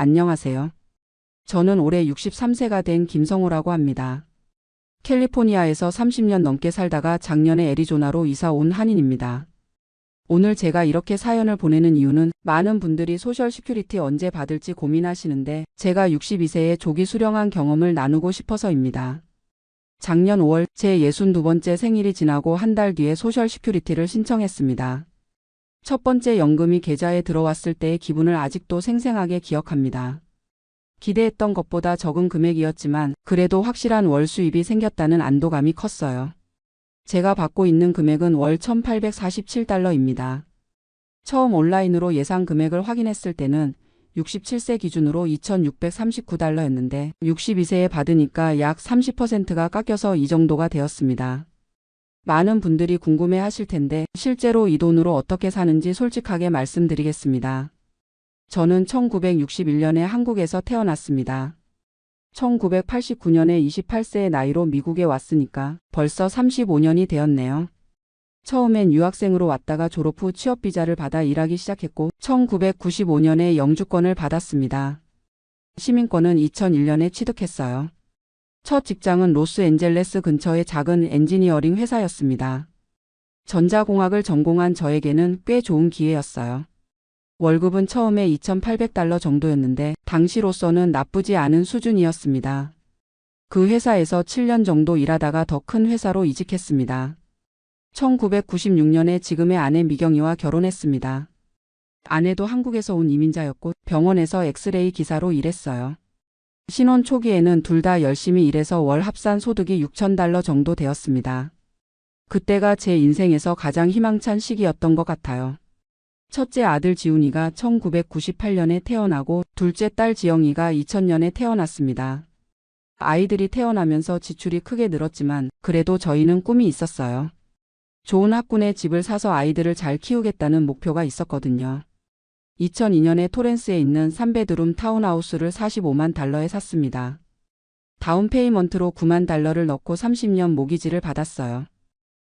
안녕하세요. 저는 올해 63세가 된 김성호라고 합니다. 캘리포니아에서 30년 넘게 살다가 작년에 애리조나로 이사 온 한인입니다. 오늘 제가 이렇게 사연을 보내는 이유는 많은 분들이 소셜 시큐리티 언제 받을지 고민하시는데 제가 62세에 조기 수령한 경험을 나누고 싶어서입니다. 작년 5월 제 62번째 생일이 지나고 한 달 뒤에 소셜 시큐리티를 신청했습니다. 첫 번째 연금이 계좌에 들어왔을 때의 기분을 아직도 생생하게 기억합니다. 기대했던 것보다 적은 금액이었지만 그래도 확실한 월 수입이 생겼다는 안도감이 컸어요. 제가 받고 있는 금액은 월 1,847달러입니다. 처음 온라인으로 예상 금액을 확인했을 때는 67세 기준으로 2,639달러였는데 62세에 받으니까 약 30%가 깎여서 이 정도가 되었습니다. 많은 분들이 궁금해 하실 텐데 실제로 이 돈으로 어떻게 사는지 솔직하게 말씀드리겠습니다. 저는 1961년에 한국에서 태어났습니다. 1989년에 28세의 나이로 미국에 왔으니까 벌써 35년이 되었네요. 처음엔 유학생으로 왔다가 졸업 후 취업비자를 받아 일하기 시작했고 1995년에 영주권을 받았습니다. 시민권은 2001년에 취득했어요. 첫 직장은 로스앤젤레스 근처의 작은 엔지니어링 회사였습니다. 전자공학을 전공한 저에게는 꽤 좋은 기회였어요. 월급은 처음에 2,800달러 정도였는데 당시로서는 나쁘지 않은 수준이었습니다. 그 회사에서 7년 정도 일하다가 더 큰 회사로 이직했습니다. 1996년에 지금의 아내 미경이와 결혼했습니다. 아내도 한국에서 온 이민자였고 병원에서 엑스레이 기사로 일했어요. 신혼 초기에는 둘 다 열심히 일해서 월 합산 소득이 6,000달러 정도 되었습니다. 그때가 제 인생에서 가장 희망찬 시기였던 것 같아요. 첫째 아들 지훈이가 1998년에 태어나고 둘째 딸 지영이가 2000년에 태어났습니다. 아이들이 태어나면서 지출이 크게 늘었지만 그래도 저희는 꿈이 있었어요. 좋은 학군에 집을 사서 아이들을 잘 키우겠다는 목표가 있었거든요. 2002년에 토렌스에 있는 3베드룸 타운하우스를 45만 달러에 샀습니다. 다운 페이먼트로 9만 달러를 넣고 30년 모기지를 받았어요.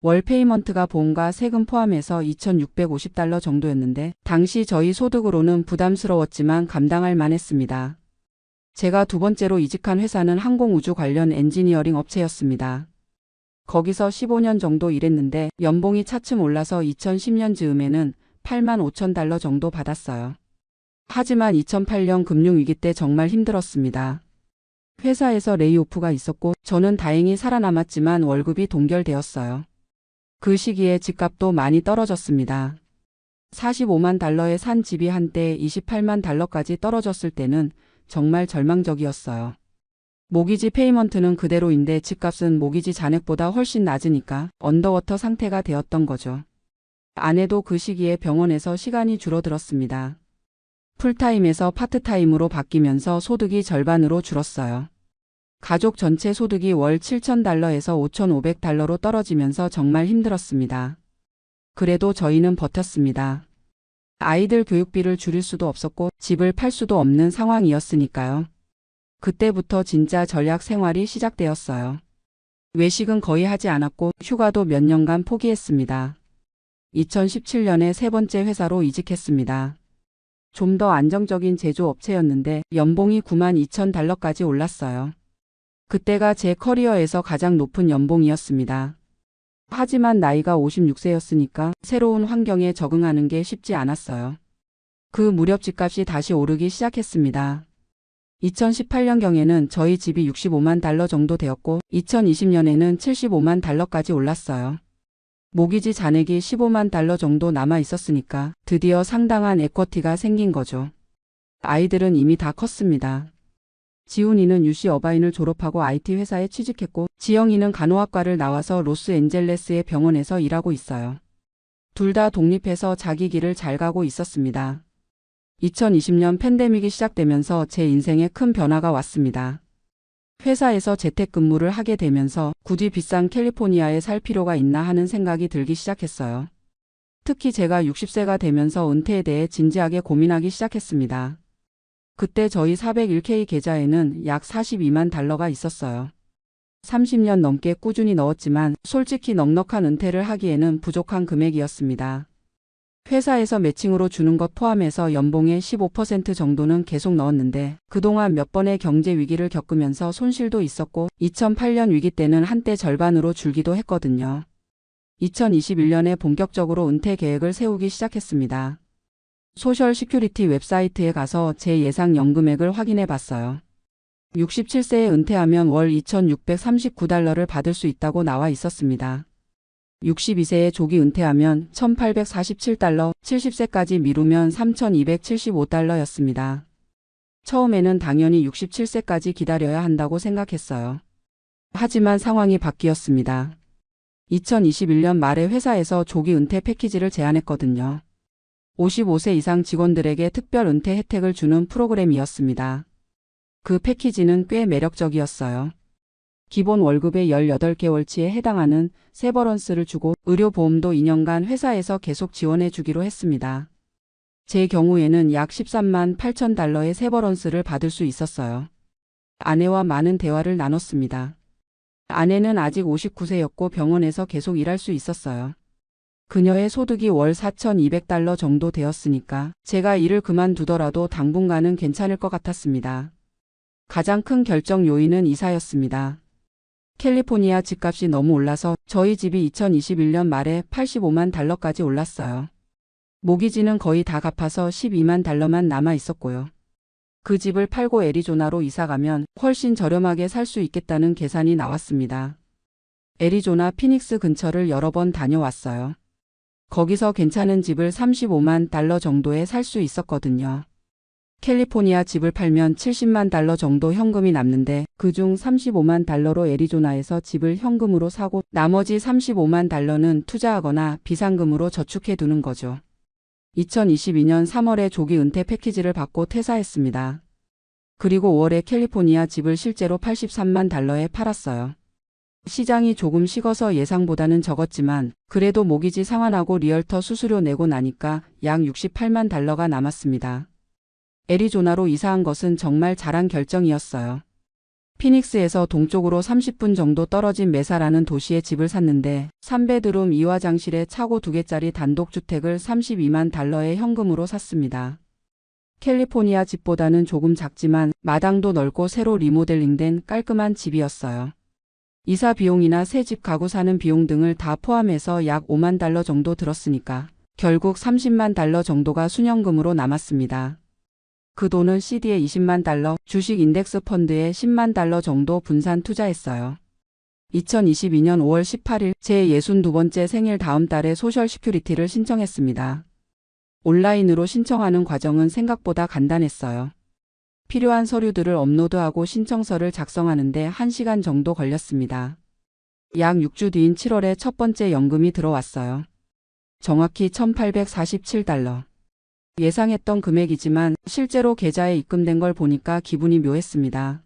월 페이먼트가 보험과 세금 포함해서 2,650달러 정도였는데 당시 저희 소득으로는 부담스러웠지만 감당할 만했습니다. 제가 두 번째로 이직한 회사는 항공우주 관련 엔지니어링 업체였습니다. 거기서 15년 정도 일했는데 연봉이 차츰 올라서 2010년 즈음에는 8만 5천 달러 정도 받았어요. 하지만 2008년 금융위기 때 정말 힘들었습니다. 회사에서 레이오프가 있었고 저는 다행히 살아남았지만 월급이 동결되었어요. 그 시기에 집값도 많이 떨어졌습니다. 45만 달러에 산 집이 한때 28만 달러까지 떨어졌을 때는 정말 절망적이었어요. 모기지 페이먼트는 그대로인데 집값은 모기지 잔액보다 훨씬 낮으니까 언더워터 상태가 되었던 거죠. 아내도 그 시기에 병원에서 시간이 줄어들었습니다. 풀타임에서 파트타임으로 바뀌면서 소득이 절반으로 줄었어요. 가족 전체 소득이 월 7,000달러에서 5,500달러로 떨어지면서 정말 힘들었습니다. 그래도 저희는 버텼습니다. 아이들 교육비를 줄일 수도 없었고 집을 팔 수도 없는 상황이었으니까요. 그때부터 진짜 전략 생활이 시작되었어요. 외식은 거의 하지 않았고 휴가도 몇 년간 포기했습니다. 2017년에 세 번째 회사로 이직했습니다. 좀 더 안정적인 제조업체였는데 연봉이 9만 2천 달러까지 올랐어요. 그때가 제 커리어에서 가장 높은 연봉이었습니다. 하지만 나이가 56세였으니까 새로운 환경에 적응하는 게 쉽지 않았어요. 그 무렵 집값이 다시 오르기 시작했습니다. 2018년경에는 저희 집이 65만 달러 정도 되었고 2020년에는 75만 달러까지 올랐어요. 모기지 잔액이 15만 달러 정도 남아 있었으니까 드디어 상당한 에쿼티가 생긴 거죠. 아이들은 이미 다 컸습니다. 지훈이는 UC 어바인을 졸업하고 IT 회사에 취직했고 지영이는 간호학과를 나와서 로스앤젤레스의 병원에서 일하고 있어요. 둘 다 독립해서 자기 길을 잘 가고 있었습니다. 2020년 팬데믹이 시작되면서 제 인생에 큰 변화가 왔습니다. 회사에서 재택근무를 하게 되면서 굳이 비싼 캘리포니아에 살 필요가 있나 하는 생각이 들기 시작했어요. 특히 제가 60세가 되면서 은퇴에 대해 진지하게 고민하기 시작했습니다. 그때 저희 401k 계좌에는 약 42만 달러가 있었어요. 30년 넘게 꾸준히 넣었지만 솔직히 넉넉한 은퇴를 하기에는 부족한 금액이었습니다. 회사에서 매칭으로 주는 것 포함해서 연봉의 15% 정도는 계속 넣었는데 그동안 몇 번의 경제 위기를 겪으면서 손실도 있었고 2008년 위기 때는 한때 절반으로 줄기도 했거든요. 2021년에 본격적으로 은퇴 계획을 세우기 시작했습니다. 소셜 시큐리티 웹사이트에 가서 제 예상 연금액을 확인해 봤어요. 67세에 은퇴하면 월 2,639달러를 받을 수 있다고 나와 있었습니다. 62세에 조기 은퇴하면 1,847달러, 70세까지 미루면 3,275달러였습니다. 처음에는 당연히 67세까지 기다려야 한다고 생각했어요. 하지만 상황이 바뀌었습니다. 2021년 말에 회사에서 조기 은퇴 패키지를 제안했거든요. 55세 이상 직원들에게 특별 은퇴 혜택을 주는 프로그램이었습니다. 그 패키지는 꽤 매력적이었어요. 기본 월급의 18개월치에 해당하는 세버런스를 주고 의료보험도 2년간 회사에서 계속 지원해 주기로 했습니다. 제 경우에는 약 13만 8천 달러의 세버런스를 받을 수 있었어요. 아내와 많은 대화를 나눴습니다. 아내는 아직 59세였고 병원에서 계속 일할 수 있었어요. 그녀의 소득이 월 4,200달러 정도 되었으니까 제가 일을 그만두더라도 당분간은 괜찮을 것 같았습니다. 가장 큰 결정 요인은 이사였습니다. 캘리포니아 집값이 너무 올라서 저희 집이 2021년 말에 85만 달러까지 올랐어요. 모기지는 거의 다 갚아서 12만 달러만 남아 있었고요. 그 집을 팔고 애리조나로 이사가면 훨씬 저렴하게 살 수 있겠다는 계산이 나왔습니다. 애리조나 피닉스 근처를 여러 번 다녀왔어요. 거기서 괜찮은 집을 35만 달러 정도에 살 수 있었거든요. 캘리포니아 집을 팔면 70만 달러 정도 현금이 남는데 그중 35만 달러로 애리조나에서 집을 현금으로 사고 나머지 35만 달러는 투자하거나 비상금으로 저축해 두는 거죠. 2022년 3월에 조기 은퇴 패키지를 받고 퇴사했습니다. 그리고 5월에 캘리포니아 집을 실제로 83만 달러에 팔았어요. 시장이 조금 식어서 예상보다는 적었지만 그래도 모기지 상환하고 리얼터 수수료 내고 나니까 약 68만 달러가 남았습니다. 애리조나로 이사한 것은 정말 잘한 결정이었어요. 피닉스에서 동쪽으로 30분 정도 떨어진 메사라는 도시에 집을 샀는데 3베드룸 2화장실에 차고 2개짜리 단독주택을 32만 달러에 현금으로 샀습니다. 캘리포니아 집보다는 조금 작지만 마당도 넓고 새로 리모델링된 깔끔한 집이었어요. 이사 비용이나 새 집 가구 사는 비용 등을 다 포함해서 약 5만 달러 정도 들었으니까 결국 30만 달러 정도가 순현금으로 남았습니다. 그 돈은 CD에 20만 달러, 주식 인덱스 펀드에 10만 달러 정도 분산 투자했어요. 2022년 5월 18일 제 62번째 생일 다음 달에 소셜 시큐리티를 신청했습니다. 온라인으로 신청하는 과정은 생각보다 간단했어요. 필요한 서류들을 업로드하고 신청서를 작성하는데 1시간 정도 걸렸습니다. 약 6주 뒤인 7월에 첫 번째 연금이 들어왔어요. 정확히 1,847달러. 예상했던 금액이지만 실제로 계좌에 입금된 걸 보니까 기분이 묘했습니다.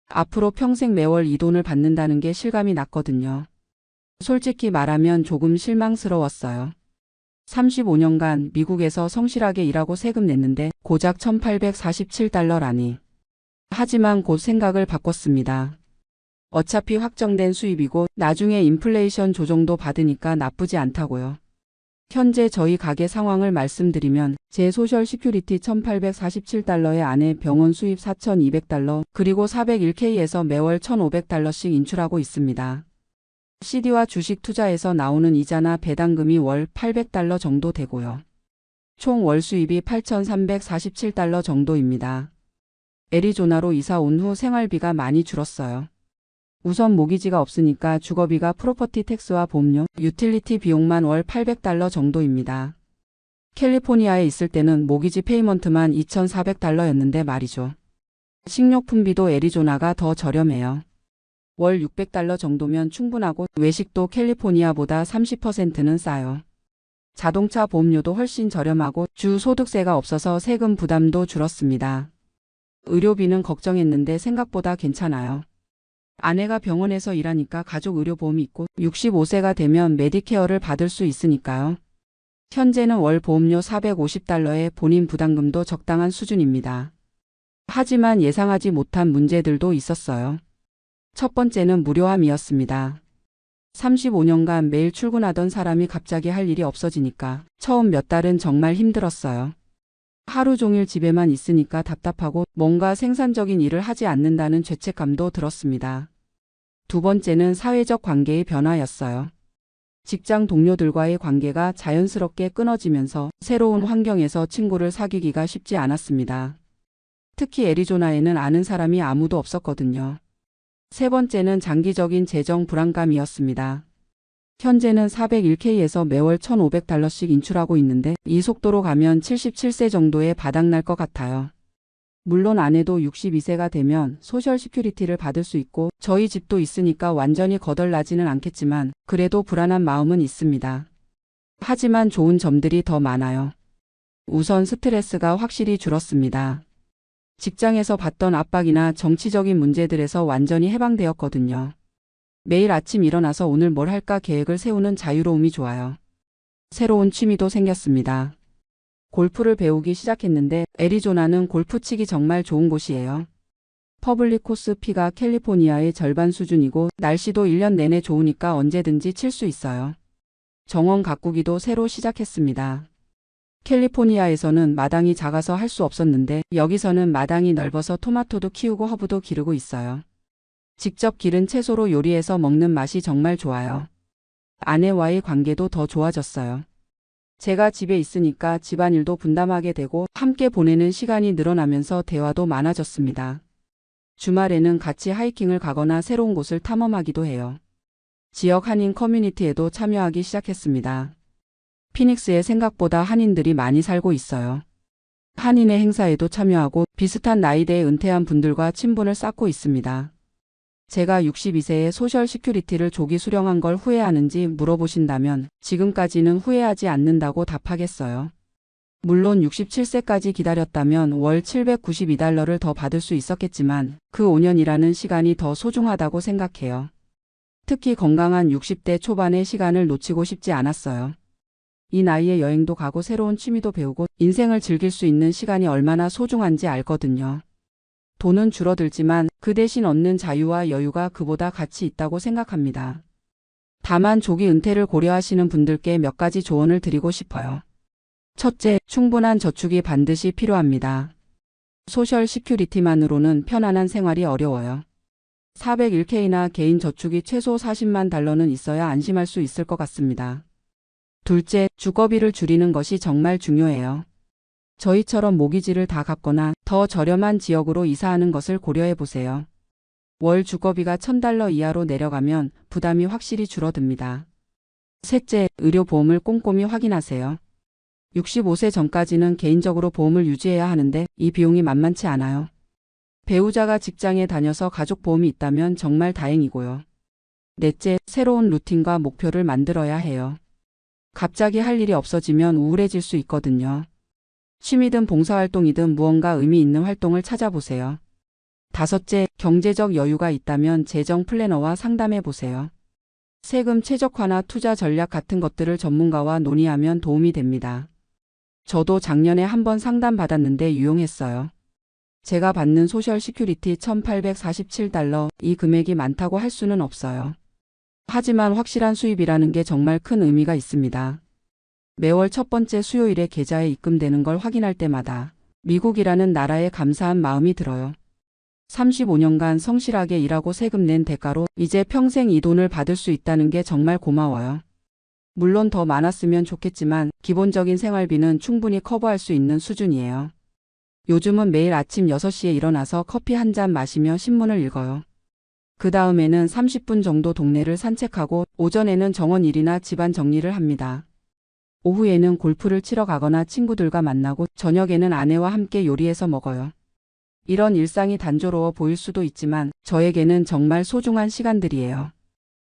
앞으로 평생 매월 이 돈을 받는다는 게 실감이 났거든요. 솔직히 말하면 조금 실망스러웠어요. 35년간 미국에서 성실하게 일하고 세금 냈는데 고작 1,847달러라니. 하지만 곧 생각을 바꿨습니다. 어차피 확정된 수입이고 나중에 인플레이션 조정도 받으니까 나쁘지 않다고요. 현재 저희 가게 상황을 말씀드리면 제 소셜 시큐리티 1,847달러에 아내 병원 수입 4,200달러 그리고 401K에서 매월 1,500달러씩 인출하고 있습니다. CD와 주식 투자에서 나오는 이자나 배당금이 월 800달러 정도 되고요. 총 월 수입이 8,347달러 정도입니다. 애리조나로 이사 온 후 생활비가 많이 줄었어요. 우선 모기지가 없으니까 주거비가 프로퍼티 텍스와 보험료, 유틸리티 비용만 월 800달러 정도입니다. 캘리포니아에 있을 때는 모기지 페이먼트만 2,400달러였는데 말이죠. 식료품비도 애리조나가 더 저렴해요. 월 600달러 정도면 충분하고 외식도 캘리포니아보다 30%는 싸요. 자동차 보험료도 훨씬 저렴하고 주 소득세가 없어서 세금 부담도 줄었습니다. 의료비는 걱정했는데 생각보다 괜찮아요. 아내가 병원에서 일하니까 가족 의료보험이 있고 65세가 되면 메디케어를 받을 수 있으니까요. 현재는 월 보험료 450달러에 본인 부담금도 적당한 수준입니다. 하지만 예상하지 못한 문제들도 있었어요. 첫 번째는 무료함이었습니다. 35년간 매일 출근하던 사람이 갑자기 할 일이 없어지니까 처음 몇 달은 정말 힘들었어요. 하루 종일 집에만 있으니까 답답하고 뭔가 생산적인 일을 하지 않는다는 죄책감도 들었습니다. 두 번째는 사회적 관계의 변화였어요. 직장 동료들과의 관계가 자연스럽게 끊어지면서 새로운 환경에서 친구를 사귀기가 쉽지 않았습니다. 특히 애리조나에는 아는 사람이 아무도 없었거든요. 세 번째는 장기적인 재정 불안감이었습니다. 현재는 401k에서 매월 $1,500씩 인출하고 있는데 이 속도로 가면 77세 정도에 바닥날 것 같아요. 물론 아내도 62세가 되면 소셜 시큐리티를 받을 수 있고 저희 집도 있으니까 완전히 거덜나지는 않겠지만 그래도 불안한 마음은 있습니다. 하지만 좋은 점들이 더 많아요. 우선 스트레스가 확실히 줄었습니다. 직장에서 받던 압박이나 정치적인 문제들에서 완전히 해방되었거든요. 매일 아침 일어나서 오늘 뭘 할까 계획을 세우는 자유로움이 좋아요. 새로운 취미도 생겼습니다. 골프를 배우기 시작했는데 애리조나는 골프 치기 정말 좋은 곳이에요. 퍼블릭 코스 피가 캘리포니아의 절반 수준이고 날씨도 1년 내내 좋으니까 언제든지 칠 수 있어요. 정원 가꾸기도 새로 시작했습니다. 캘리포니아에서는 마당이 작아서 할 수 없었는데 여기서는 마당이 넓어서 토마토도 키우고 허브도 기르고 있어요. 직접 기른 채소로 요리해서 먹는 맛이 정말 좋아요. 아내와의 관계도 더 좋아졌어요. 제가 집에 있으니까 집안일도 분담하게 되고 함께 보내는 시간이 늘어나면서 대화도 많아졌습니다. 주말에는 같이 하이킹을 가거나 새로운 곳을 탐험하기도 해요. 지역 한인 커뮤니티에도 참여하기 시작했습니다. 피닉스에 생각보다 한인들이 많이 살고 있어요. 한인의 행사에도 참여하고 비슷한 나이대에 은퇴한 분들과 친분을 쌓고 있습니다. 제가 62세에 소셜 시큐리티를 조기 수령한 걸 후회하는지 물어보신다면 지금까지는 후회하지 않는다고 답하겠어요. 물론 67세까지 기다렸다면 월 $792를 더 받을 수 있었겠지만 그 5년이라는 시간이 더 소중하다고 생각해요. 특히 건강한 60대 초반의 시간을 놓치고 싶지 않았어요. 이 나이에 여행도 가고 새로운 취미도 배우고 인생을 즐길 수 있는 시간이 얼마나 소중한지 알거든요. 돈은 줄어들지만 그 대신 얻는 자유와 여유가 그보다 가치 있다고 생각합니다. 다만 조기 은퇴를 고려하시는 분들께 몇 가지 조언을 드리고 싶어요. 첫째, 충분한 저축이 반드시 필요합니다. 소셜 시큐리티만으로는 편안한 생활이 어려워요. 401k나 개인 저축이 최소 $400만 있어야 안심할 수 있을 것 같습니다. 둘째, 주거비를 줄이는 것이 정말 중요해요. 저희처럼 모기지를 다 갚거나 더 저렴한 지역으로 이사하는 것을 고려해 보세요. 월 주거비가 $1,000 이하로 내려가면 부담이 확실히 줄어듭니다. 셋째, 의료보험을 꼼꼼히 확인하세요. 65세 전까지는 개인적으로 보험을 유지해야 하는데 이 비용이 만만치 않아요. 배우자가 직장에 다녀서 가족보험이 있다면 정말 다행이고요. 넷째, 새로운 루틴과 목표를 만들어야 해요. 갑자기 할 일이 없어지면 우울해질 수 있거든요. 취미든 봉사활동이든 무언가 의미 있는 활동을 찾아보세요. 다섯째, 경제적 여유가 있다면 재정 플래너와 상담해 보세요. 세금 최적화나 투자 전략 같은 것들을 전문가와 논의하면 도움이 됩니다. 저도 작년에 한번 상담받았는데 유용했어요. 제가 받는 소셜 시큐리티 $1,847, 이 금액이 많다고 할 수는 없어요. 하지만 확실한 수입이라는 게 정말 큰 의미가 있습니다. 매월 첫 번째 수요일에 계좌에 입금되는 걸 확인할 때마다 미국이라는 나라에 감사한 마음이 들어요. 35년간 성실하게 일하고 세금 낸 대가로 이제 평생 이 돈을 받을 수 있다는 게 정말 고마워요. 물론 더 많았으면 좋겠지만 기본적인 생활비는 충분히 커버할 수 있는 수준이에요. 요즘은 매일 아침 6시에 일어나서 커피 한 잔 마시며 신문을 읽어요. 그 다음에는 30분 정도 동네를 산책하고 오전에는 정원 일이나 집안 정리를 합니다. 오후에는 골프를 치러 가거나 친구들과 만나고 저녁에는 아내와 함께 요리해서 먹어요. 이런 일상이 단조로워 보일 수도 있지만 저에게는 정말 소중한 시간들이에요.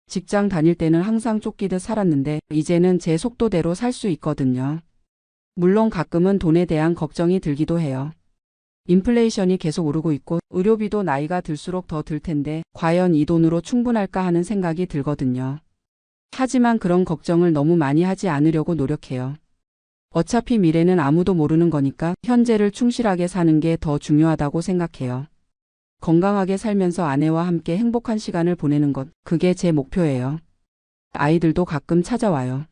직장 다닐 때는 항상 쫓기듯 살았는데 이제는 제 속도대로 살 수 있거든요. 물론 가끔은 돈에 대한 걱정이 들기도 해요. 인플레이션이 계속 오르고 있고 의료비도 나이가 들수록 더 들 텐데 과연 이 돈으로 충분할까 하는 생각이 들거든요. 하지만 그런 걱정을 너무 많이 하지 않으려고 노력해요. 어차피 미래는 아무도 모르는 거니까 현재를 충실하게 사는 게 더 중요하다고 생각해요. 건강하게 살면서 아내와 함께 행복한 시간을 보내는 것, 그게 제 목표예요. 아이들도 가끔 찾아와요.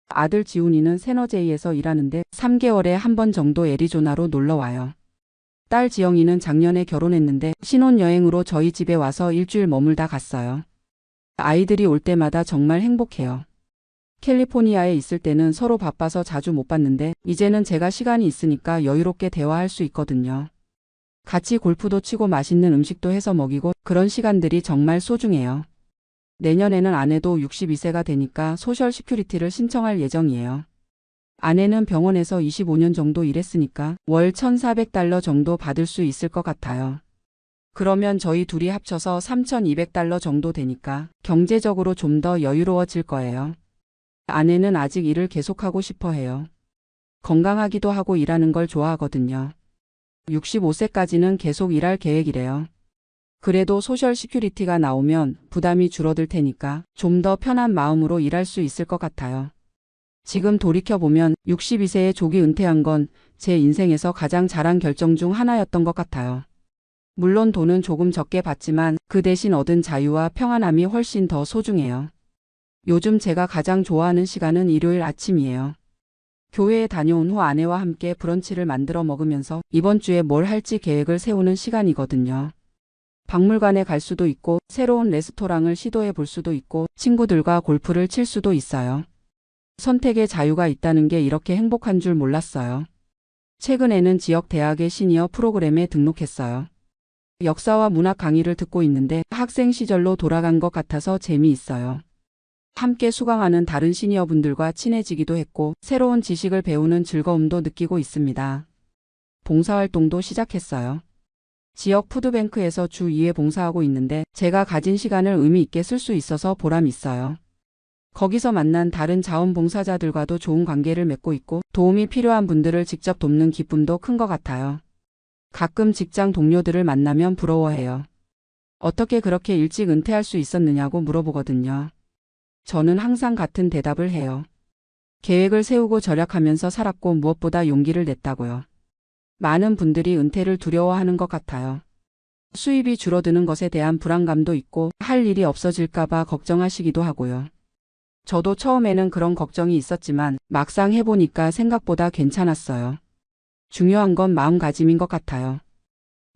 아들 지훈이는 세너제이에서 일하는데 3개월에 한 번 정도 애리조나로 놀러 와요. 딸 지영이는 작년에 결혼했는데 신혼여행으로 저희 집에 와서 일주일 머물다 갔어요. 아이들이 올 때마다 정말 행복해요. 캘리포니아에 있을 때는 서로 바빠서 자주 못 봤는데 이제는 제가 시간이 있으니까 여유롭게 대화할 수 있거든요. 같이 골프도 치고 맛있는 음식도 해서 먹이고 그런 시간들이 정말 소중해요. 내년에는 아내도 62세가 되니까 소셜 시큐리티를 신청할 예정이에요. 아내는 병원에서 25년 정도 일했으니까 월 $1,400 정도 받을 수 있을 것 같아요. 그러면 저희 둘이 합쳐서 $3,200 정도 되니까 경제적으로 좀 더 여유로워질 거예요. 아내는 아직 일을 계속하고 싶어 해요. 건강하기도 하고 일하는 걸 좋아하거든요. 65세까지는 계속 일할 계획이래요. 그래도 소셜 시큐리티가 나오면 부담이 줄어들 테니까 좀 더 편한 마음으로 일할 수 있을 것 같아요. 지금 돌이켜보면 62세에 조기 은퇴한 건 제 인생에서 가장 잘한 결정 중 하나였던 것 같아요. 물론 돈은 조금 적게 받지만 그 대신 얻은 자유와 평안함이 훨씬 더 소중해요. 요즘 제가 가장 좋아하는 시간은 일요일 아침이에요. 교회에 다녀온 후 아내와 함께 브런치를 만들어 먹으면서 이번 주에 뭘 할지 계획을 세우는 시간이거든요. 박물관에 갈 수도 있고 새로운 레스토랑을 시도해 볼 수도 있고 친구들과 골프를 칠 수도 있어요. 선택의 자유가 있다는 게 이렇게 행복한 줄 몰랐어요. 최근에는 지역 대학의 시니어 프로그램에 등록했어요. 역사와 문학 강의를 듣고 있는데 학생 시절로 돌아간 것 같아서 재미있어요. 함께 수강하는 다른 시니어분들과 친해지기도 했고 새로운 지식을 배우는 즐거움도 느끼고 있습니다. 봉사활동도 시작했어요. 지역 푸드뱅크에서 주 2회 봉사하고 있는데 제가 가진 시간을 의미 있게 쓸 수 있어서 보람 있어요. 거기서 만난 다른 자원봉사자들과도 좋은 관계를 맺고 있고 도움이 필요한 분들을 직접 돕는 기쁨도 큰 것 같아요. 가끔 직장 동료들을 만나면 부러워해요. 어떻게 그렇게 일찍 은퇴할 수 있었느냐고 물어보거든요. 저는 항상 같은 대답을 해요. 계획을 세우고 절약하면서 살았고 무엇보다 용기를 냈다고요. 많은 분들이 은퇴를 두려워하는 것 같아요. 수입이 줄어드는 것에 대한 불안감도 있고 할 일이 없어질까봐 걱정하시기도 하고요. 저도 처음에는 그런 걱정이 있었지만 막상 해보니까 생각보다 괜찮았어요. 중요한 건 마음가짐인 것 같아요.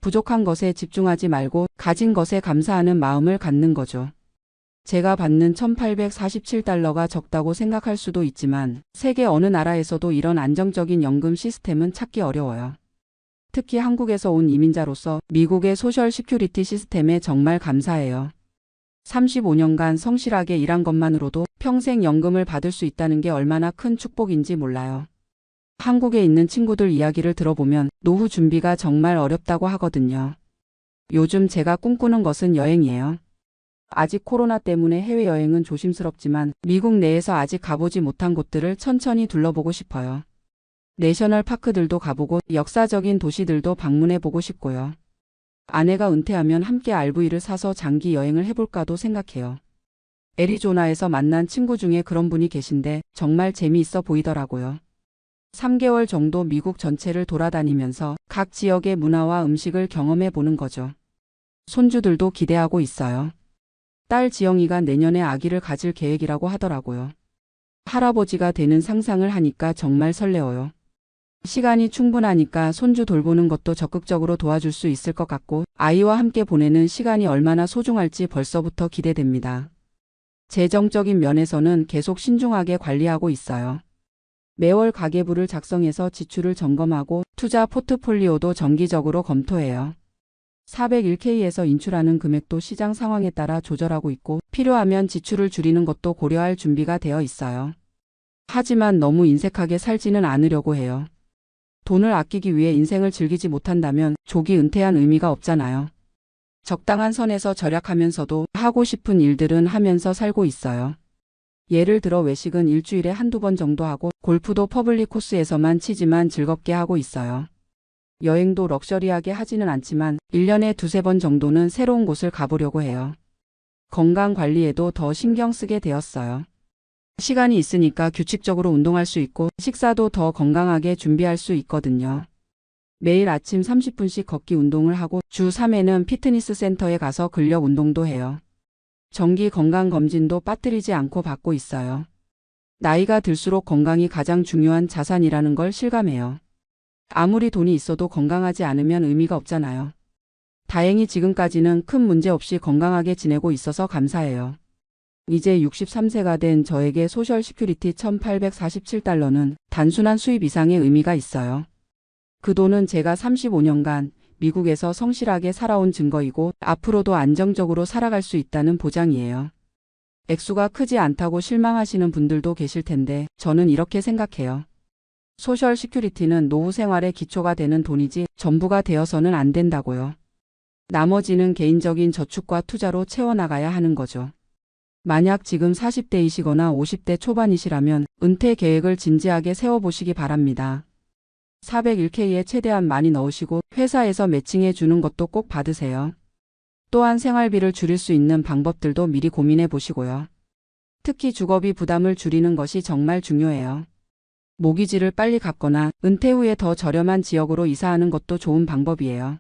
부족한 것에 집중하지 말고 가진 것에 감사하는 마음을 갖는 거죠. 제가 받는 $1,847가 적다고 생각할 수도 있지만 세계 어느 나라에서도 이런 안정적인 연금 시스템은 찾기 어려워요. 특히 한국에서 온 이민자로서 미국의 소셜 시큐리티 시스템에 정말 감사해요. 35년간 성실하게 일한 것만으로도 평생 연금을 받을 수 있다는 게 얼마나 큰 축복인지 몰라요. 한국에 있는 친구들 이야기를 들어보면 노후 준비가 정말 어렵다고 하거든요. 요즘 제가 꿈꾸는 것은 여행이에요. 아직 코로나 때문에 해외여행은 조심스럽지만 미국 내에서 아직 가보지 못한 곳들을 천천히 둘러보고 싶어요. 내셔널 파크들도 가보고 역사적인 도시들도 방문해보고 싶고요. 아내가 은퇴하면 함께 RV를 사서 장기 여행을 해볼까도 생각해요. 애리조나에서 만난 친구 중에 그런 분이 계신데 정말 재미있어 보이더라고요. 3개월 정도 미국 전체를 돌아다니면서 각 지역의 문화와 음식을 경험해 보는 거죠. 손주들도 기대하고 있어요. 딸 지영이가 내년에 아기를 가질 계획이라고 하더라고요. 할아버지가 되는 상상을 하니까 정말 설레어요. 시간이 충분하니까 손주 돌보는 것도 적극적으로 도와줄 수 있을 것 같고 아이와 함께 보내는 시간이 얼마나 소중할지 벌써부터 기대됩니다. 재정적인 면에서는 계속 신중하게 관리하고 있어요. 매월 가계부를 작성해서 지출을 점검하고 투자 포트폴리오도 정기적으로 검토해요. 401k에서 인출하는 금액도 시장 상황에 따라 조절하고 있고 필요하면 지출을 줄이는 것도 고려할 준비가 되어 있어요. 하지만 너무 인색하게 살지는 않으려고 해요. 돈을 아끼기 위해 인생을 즐기지 못한다면 조기 은퇴한 의미가 없잖아요. 적당한 선에서 절약하면서도 하고 싶은 일들은 하면서 살고 있어요. 예를 들어 외식은 일주일에 한두 번 정도 하고 골프도 퍼블릭 코스에서만 치지만 즐겁게 하고 있어요. 여행도 럭셔리하게 하지는 않지만 1년에 두세 번 정도는 새로운 곳을 가보려고 해요. 건강 관리에도 더 신경 쓰게 되었어요. 시간이 있으니까 규칙적으로 운동할 수 있고 식사도 더 건강하게 준비할 수 있거든요. 매일 아침 30분씩 걷기 운동을 하고 주 3회는 피트니스 센터에 가서 근력 운동도 해요. 정기 건강검진도 빠뜨리지 않고 받고 있어요. 나이가 들수록 건강이 가장 중요한 자산이라는 걸 실감해요. 아무리 돈이 있어도 건강하지 않으면 의미가 없잖아요. 다행히 지금까지는 큰 문제 없이 건강하게 지내고 있어서 감사해요. 이제 63세가 된 저에게 소셜 시큐리티 1,847달러는 단순한 수입 이상의 의미가 있어요. 그 돈은 제가 35년간 미국에서 성실하게 살아온 증거이고 앞으로도 안정적으로 살아갈 수 있다는 보장이에요. 액수가 크지 않다고 실망하시는 분들도 계실 텐데 저는 이렇게 생각해요. 소셜 시큐리티는 노후 생활의 기초가 되는 돈이지 전부가 되어서는 안 된다고요. 나머지는 개인적인 저축과 투자로 채워나가야 하는 거죠. 만약 지금 40대이시거나 50대 초반이시라면 은퇴 계획을 진지하게 세워보시기 바랍니다. 401k에 최대한 많이 넣으시고 회사에서 매칭해 주는 것도 꼭 받으세요. 또한 생활비를 줄일 수 있는 방법들도 미리 고민해 보시고요. 특히 주거비 부담을 줄이는 것이 정말 중요해요. 모기지를 빨리 갚거나 은퇴 후에 더 저렴한 지역으로 이사하는 것도 좋은 방법이에요.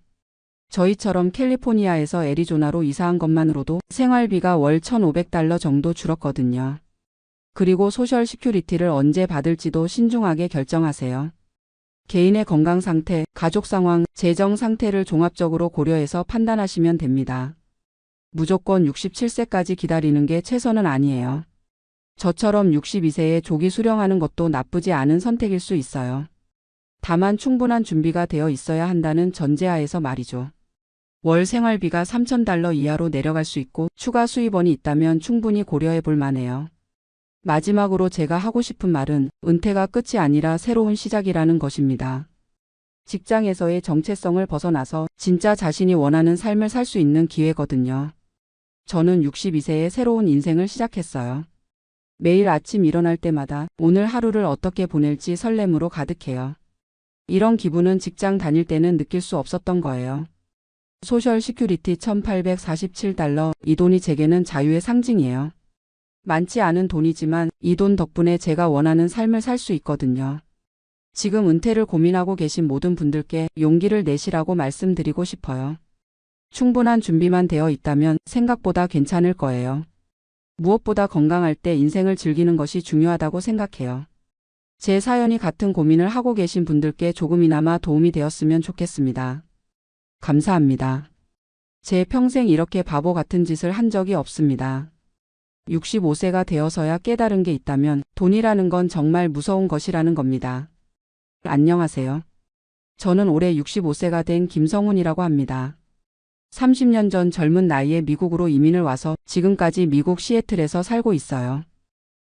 저희처럼 캘리포니아에서 애리조나로 이사한 것만으로도 생활비가 월 $1,500 정도 줄었거든요. 그리고 소셜 시큐리티를 언제 받을지도 신중하게 결정하세요. 개인의 건강 상태, 가족 상황, 재정 상태를 종합적으로 고려해서 판단하시면 됩니다. 무조건 67세까지 기다리는 게 최선은 아니에요. 저처럼 62세에 조기 수령하는 것도 나쁘지 않은 선택일 수 있어요. 다만 충분한 준비가 되어 있어야 한다는 전제하에서 말이죠. 월 생활비가 $3,000 이하로 내려갈 수 있고 추가 수입원이 있다면 충분히 고려해 볼 만해요. 마지막으로 제가 하고 싶은 말은 은퇴가 끝이 아니라 새로운 시작이라는 것입니다. 직장에서의 정체성을 벗어나서 진짜 자신이 원하는 삶을 살 수 있는 기회거든요. 저는 62세에 새로운 인생을 시작했어요. 매일 아침 일어날 때마다 오늘 하루를 어떻게 보낼지 설렘으로 가득해요. 이런 기분은 직장 다닐 때는 느낄 수 없었던 거예요. 소셜 시큐리티 1,847달러, 이 돈이 제게는 자유의 상징이에요. 많지 않은 돈이지만 이 돈 덕분에 제가 원하는 삶을 살 수 있거든요. 지금 은퇴를 고민하고 계신 모든 분들께 용기를 내시라고 말씀드리고 싶어요. 충분한 준비만 되어 있다면 생각보다 괜찮을 거예요. 무엇보다 건강할 때 인생을 즐기는 것이 중요하다고 생각해요. 제 사연이 같은 고민을 하고 계신 분들께 조금이나마 도움이 되었으면 좋겠습니다. 감사합니다. 제 평생 이렇게 바보 같은 짓을 한 적이 없습니다. 65세가 되어서야 깨달은 게 있다면 돈이라는 건 정말 무서운 것이라는 겁니다. 안녕하세요. 저는 올해 65세가 된 김성훈이라고 합니다. 30년 전 젊은 나이에 미국으로 이민을 와서 지금까지 미국 시애틀에서 살고 있어요.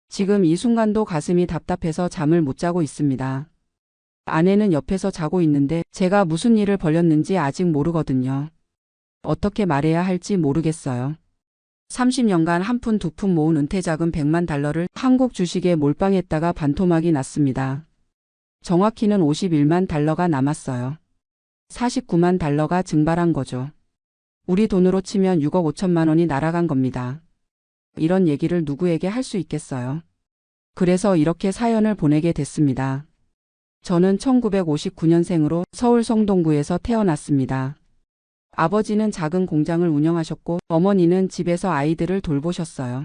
지금 이 순간도 가슴이 답답해서 잠을 못 자고 있습니다. 아내는 옆에서 자고 있는데 제가 무슨 일을 벌였는지 아직 모르거든요. 어떻게 말해야 할지 모르겠어요. 30년간 한 푼 두 푼 모은 은퇴자금 $1,000,000를 한국 주식에 몰빵했다가 반토막이 났습니다. 정확히는 $51만 남았어요. $49만 증발한 거죠. 우리 돈으로 치면 6억 5천만 원이 날아간 겁니다. 이런 얘기를 누구에게 할 수 있겠어요. 그래서 이렇게 사연을 보내게 됐습니다. 저는 1959년생으로 서울 성동구에서 태어났습니다. 아버지는 작은 공장을 운영하셨고 어머니는 집에서 아이들을 돌보셨어요.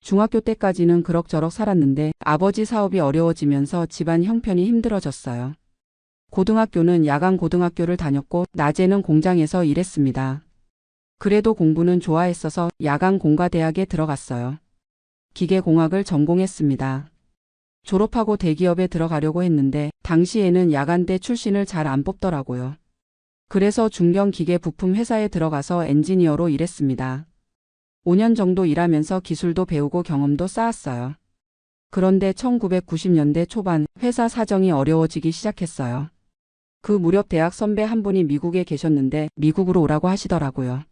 중학교 때까지는 그럭저럭 살았는데 아버지 사업이 어려워지면서 집안 형편이 힘들어졌어요. 고등학교는 야간 고등학교를 다녔고 낮에는 공장에서 일했습니다. 그래도 공부는 좋아했어서 야간 공과대학에 들어갔어요. 기계공학을 전공했습니다. 졸업하고 대기업에 들어가려고 했는데 당시에는 야간대 출신을 잘 안 뽑더라고요. 그래서 중견 기계 부품 회사에 들어가서 엔지니어로 일했습니다. 5년 정도 일하면서 기술도 배우고 경험도 쌓았어요. 그런데 1990년대 초반 회사 사정이 어려워지기 시작했어요. 그 무렵 대학 선배 한 분이 미국에 계셨는데 미국으로 오라고 하시더라고요.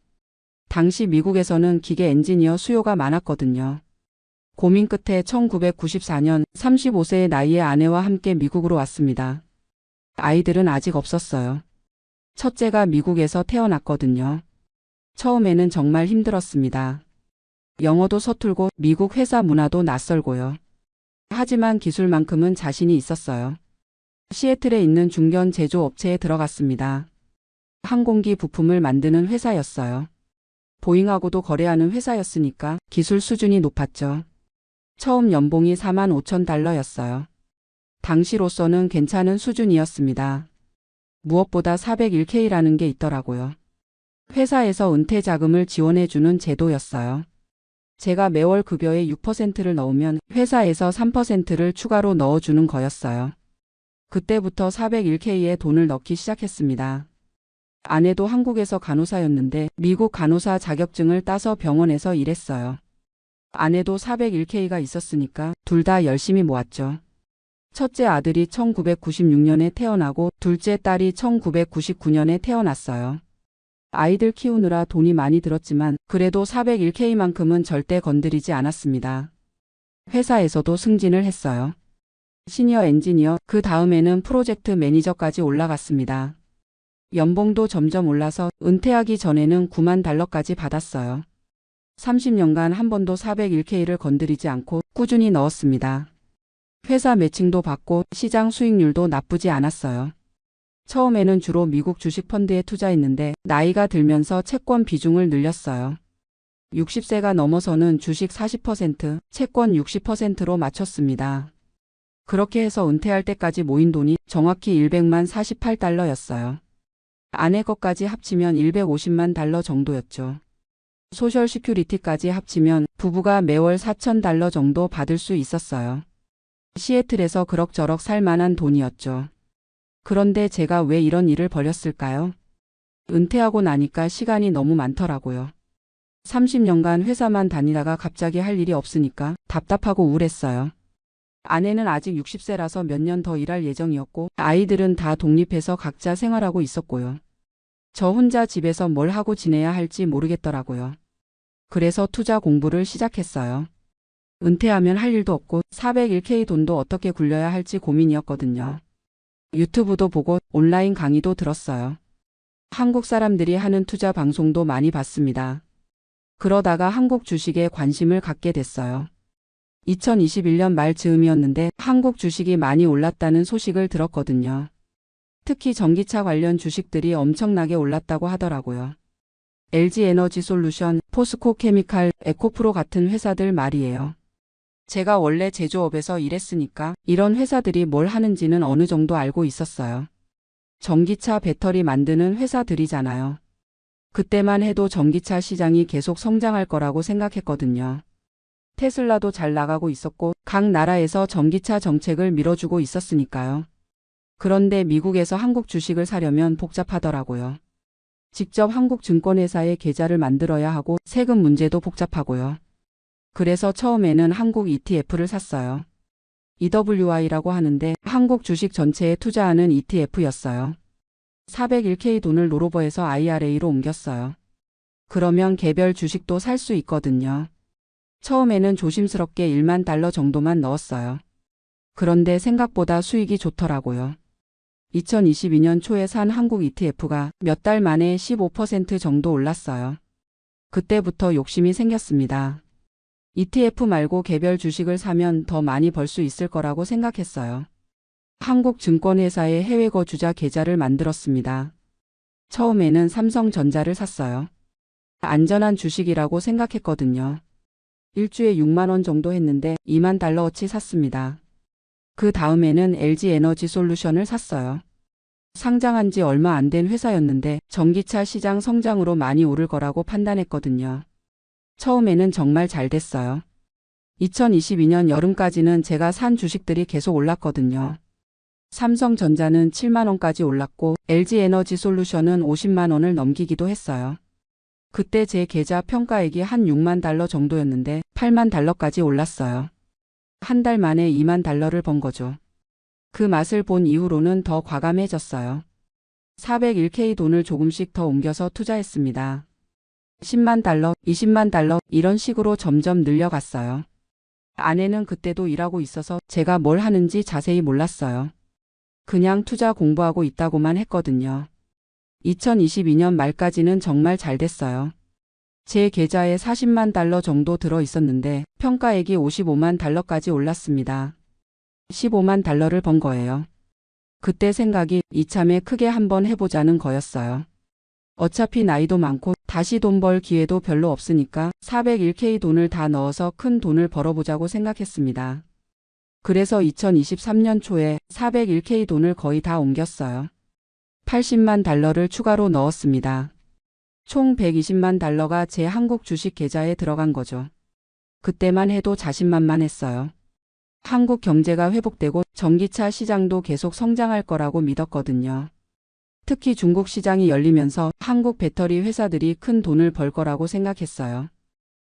당시 미국에서는 기계 엔지니어 수요가 많았거든요. 고민 끝에 1994년 35세의 나이에 아내와 함께 미국으로 왔습니다. 아이들은 아직 없었어요. 첫째가 미국에서 태어났거든요. 처음에는 정말 힘들었습니다. 영어도 서툴고 미국 회사 문화도 낯설고요. 하지만 기술만큼은 자신이 있었어요. 시애틀에 있는 중견 제조업체에 들어갔습니다. 항공기 부품을 만드는 회사였어요. 보잉하고도 거래하는 회사였으니까 기술 수준이 높았죠. 처음 연봉이 45,000달러였어요. 당시로서는 괜찮은 수준이었습니다. 무엇보다 401K라는 게 있더라고요. 회사에서 은퇴 자금을 지원해주는 제도였어요. 제가 매월 급여의 6%를 넣으면 회사에서 3%를 추가로 넣어주는 거였어요. 그때부터 401K에 돈을 넣기 시작했습니다. 아내도 한국에서 간호사였는데 미국 간호사 자격증을 따서 병원에서 일했어요. 아내도 401K가 있었으니까 둘 다 열심히 모았죠. 첫째 아들이 1996년에 태어나고 둘째 딸이 1999년에 태어났어요. 아이들 키우느라 돈이 많이 들었지만 그래도 401K만큼은 절대 건드리지 않았습니다. 회사에서도 승진을 했어요. 시니어 엔지니어, 그 다음에는 프로젝트 매니저까지 올라갔습니다. 연봉도 점점 올라서 은퇴하기 전에는 9만 달러까지 받았어요. 30년간 한 번도 401K를 건드리지 않고 꾸준히 넣었습니다. 회사 매칭도 받고 시장 수익률도 나쁘지 않았어요. 처음에는 주로 미국 주식 펀드에 투자했는데 나이가 들면서 채권 비중을 늘렸어요. 60세가 넘어서는 주식 40%, 채권 60%로 맞췄습니다. 그렇게 해서 은퇴할 때까지 모인 돈이 정확히 100만 48달러였어요. 아내 것까지 합치면 150만 달러 정도였죠. 소셜 시큐리티까지 합치면 부부가 매월 4,000달러 정도 받을 수 있었어요. 시애틀에서 그럭저럭 살 만한 돈이었죠. 그런데 제가 왜 이런 일을 벌였을까요? 은퇴하고 나니까 시간이 너무 많더라고요. 30년간 회사만 다니다가 갑자기 할 일이 없으니까 답답하고 우울했어요. 아내는 아직 60세라서 몇 년 더 일할 예정이었고 아이들은 다 독립해서 각자 생활하고 있었고요. 저 혼자 집에서 뭘 하고 지내야 할지 모르겠더라고요. 그래서 투자 공부를 시작했어요. 은퇴하면 할 일도 없고 401K 돈도 어떻게 굴려야 할지 고민이었거든요. 유튜브도 보고 온라인 강의도 들었어요. 한국 사람들이 하는 투자 방송도 많이 봤습니다. 그러다가 한국 주식에 관심을 갖게 됐어요. 2021년 말 즈음이었는데 한국 주식이 많이 올랐다는 소식을 들었거든요. 특히 전기차 관련 주식들이 엄청나게 올랐다고 하더라고요. LG에너지솔루션, 포스코케미칼, 에코프로 같은 회사들 말이에요. 제가 원래 제조업에서 일했으니까 이런 회사들이 뭘 하는지는 어느 정도 알고 있었어요. 전기차 배터리 만드는 회사들이잖아요. 그때만 해도 전기차 시장이 계속 성장할 거라고 생각했거든요. 테슬라도 잘 나가고 있었고 각 나라에서 전기차 정책을 밀어주고 있었으니까요. 그런데 미국에서 한국 주식을 사려면 복잡하더라고요. 직접 한국 증권회사에 계좌를 만들어야 하고 세금 문제도 복잡하고요. 그래서 처음에는 한국 ETF를 샀어요. EWI라고 하는데 한국 주식 전체에 투자하는 ETF였어요. 401K 돈을 롤오버해서 IRA로 옮겼어요. 그러면 개별 주식도 살 수 있거든요. 처음에는 조심스럽게 1만 달러 정도만 넣었어요. 그런데 생각보다 수익이 좋더라고요. 2022년 초에 산 한국 ETF가 몇 달 만에 15% 정도 올랐어요. 그때부터 욕심이 생겼습니다. ETF 말고 개별 주식을 사면 더 많이 벌 수 있을 거라고 생각했어요. 한국 증권회사에 해외 거주자 계좌를 만들었습니다. 처음에는 삼성전자를 샀어요. 안전한 주식이라고 생각했거든요. 일주에 6만 원 정도 했는데 2만 달러어치 샀습니다. 그 다음에는 LG에너지솔루션을 샀어요. 상장한 지 얼마 안 된 회사였는데 전기차 시장 성장으로 많이 오를 거라고 판단했거든요. 처음에는 정말 잘 됐어요. 2022년 여름까지는 제가 산 주식들이 계속 올랐거든요. 삼성전자는 7만 원까지 올랐고 LG에너지솔루션은 50만 원을 넘기기도 했어요. 그때 제 계좌 평가액이 한 6만 달러 정도였는데 8만 달러까지 올랐어요. 한 달 만에 2만 달러를 번 거죠. 그 맛을 본 이후로는 더 과감해졌어요. 401K 돈을 조금씩 더 옮겨서 투자했습니다. 10만 달러, 20만 달러 이런 식으로 점점 늘려갔어요. 아내는 그때도 일하고 있어서 제가 뭘 하는지 자세히 몰랐어요. 그냥 투자 공부하고 있다고만 했거든요. 2022년 말까지는 정말 잘 됐어요. 제 계좌에 40만 달러 정도 들어 있었는데 평가액이 55만 달러까지 올랐습니다. 15만 달러를 번 거예요. 그때 생각이 이참에 크게 한번 해보자는 거였어요. 어차피 나이도 많고 다시 돈 벌 기회도 별로 없으니까 401k 돈을 다 넣어서 큰 돈을 벌어보자고 생각했습니다. 그래서 2023년 초에 401k 돈을 거의 다 옮겼어요. 80만 달러를 추가로 넣었습니다. 총 120만 달러가 제 한국 주식 계좌에 들어간 거죠. 그때만 해도 자신만만했어요. 한국 경제가 회복되고 전기차 시장도 계속 성장할 거라고 믿었거든요. 특히 중국 시장이 열리면서 한국 배터리 회사들이 큰 돈을 벌 거라고 생각했어요.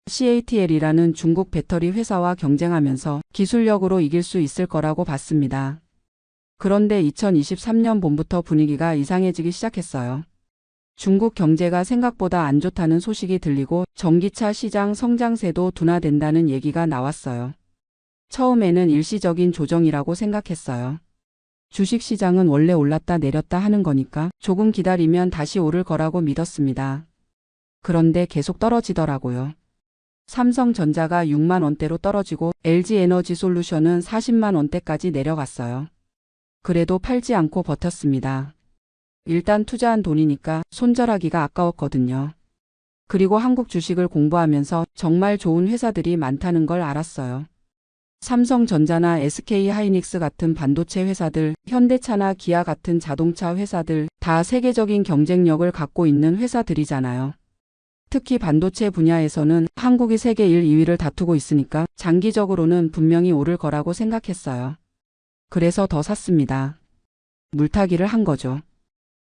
CATL이라는 중국 배터리 회사와 경쟁하면서 기술력으로 이길 수 있을 거라고 봤습니다. 그런데 2023년 봄부터 분위기가 이상해지기 시작했어요. 중국 경제가 생각보다 안 좋다는 소식이 들리고 전기차 시장 성장세도 둔화된다는 얘기가 나왔어요. 처음에는 일시적인 조정이라고 생각했어요. 주식시장은 원래 올랐다 내렸다 하는 거니까 조금 기다리면 다시 오를 거라고 믿었습니다. 그런데 계속 떨어지더라고요. 삼성전자가 6만 원대로 떨어지고 LG에너지솔루션은 40만 원대까지 내려갔어요. 그래도 팔지 않고 버텼습니다. 일단 투자한 돈이니까 손절하기가 아까웠거든요. 그리고 한국 주식을 공부하면서 정말 좋은 회사들이 많다는 걸 알았어요. 삼성전자나 SK하이닉스 같은 반도체 회사들, 현대차나 기아 같은 자동차 회사들 다 세계적인 경쟁력을 갖고 있는 회사들이잖아요. 특히 반도체 분야에서는 한국이 세계 1, 2위를 다투고 있으니까 장기적으로는 분명히 오를 거라고 생각했어요. 그래서 더 샀습니다. 물타기를 한 거죠.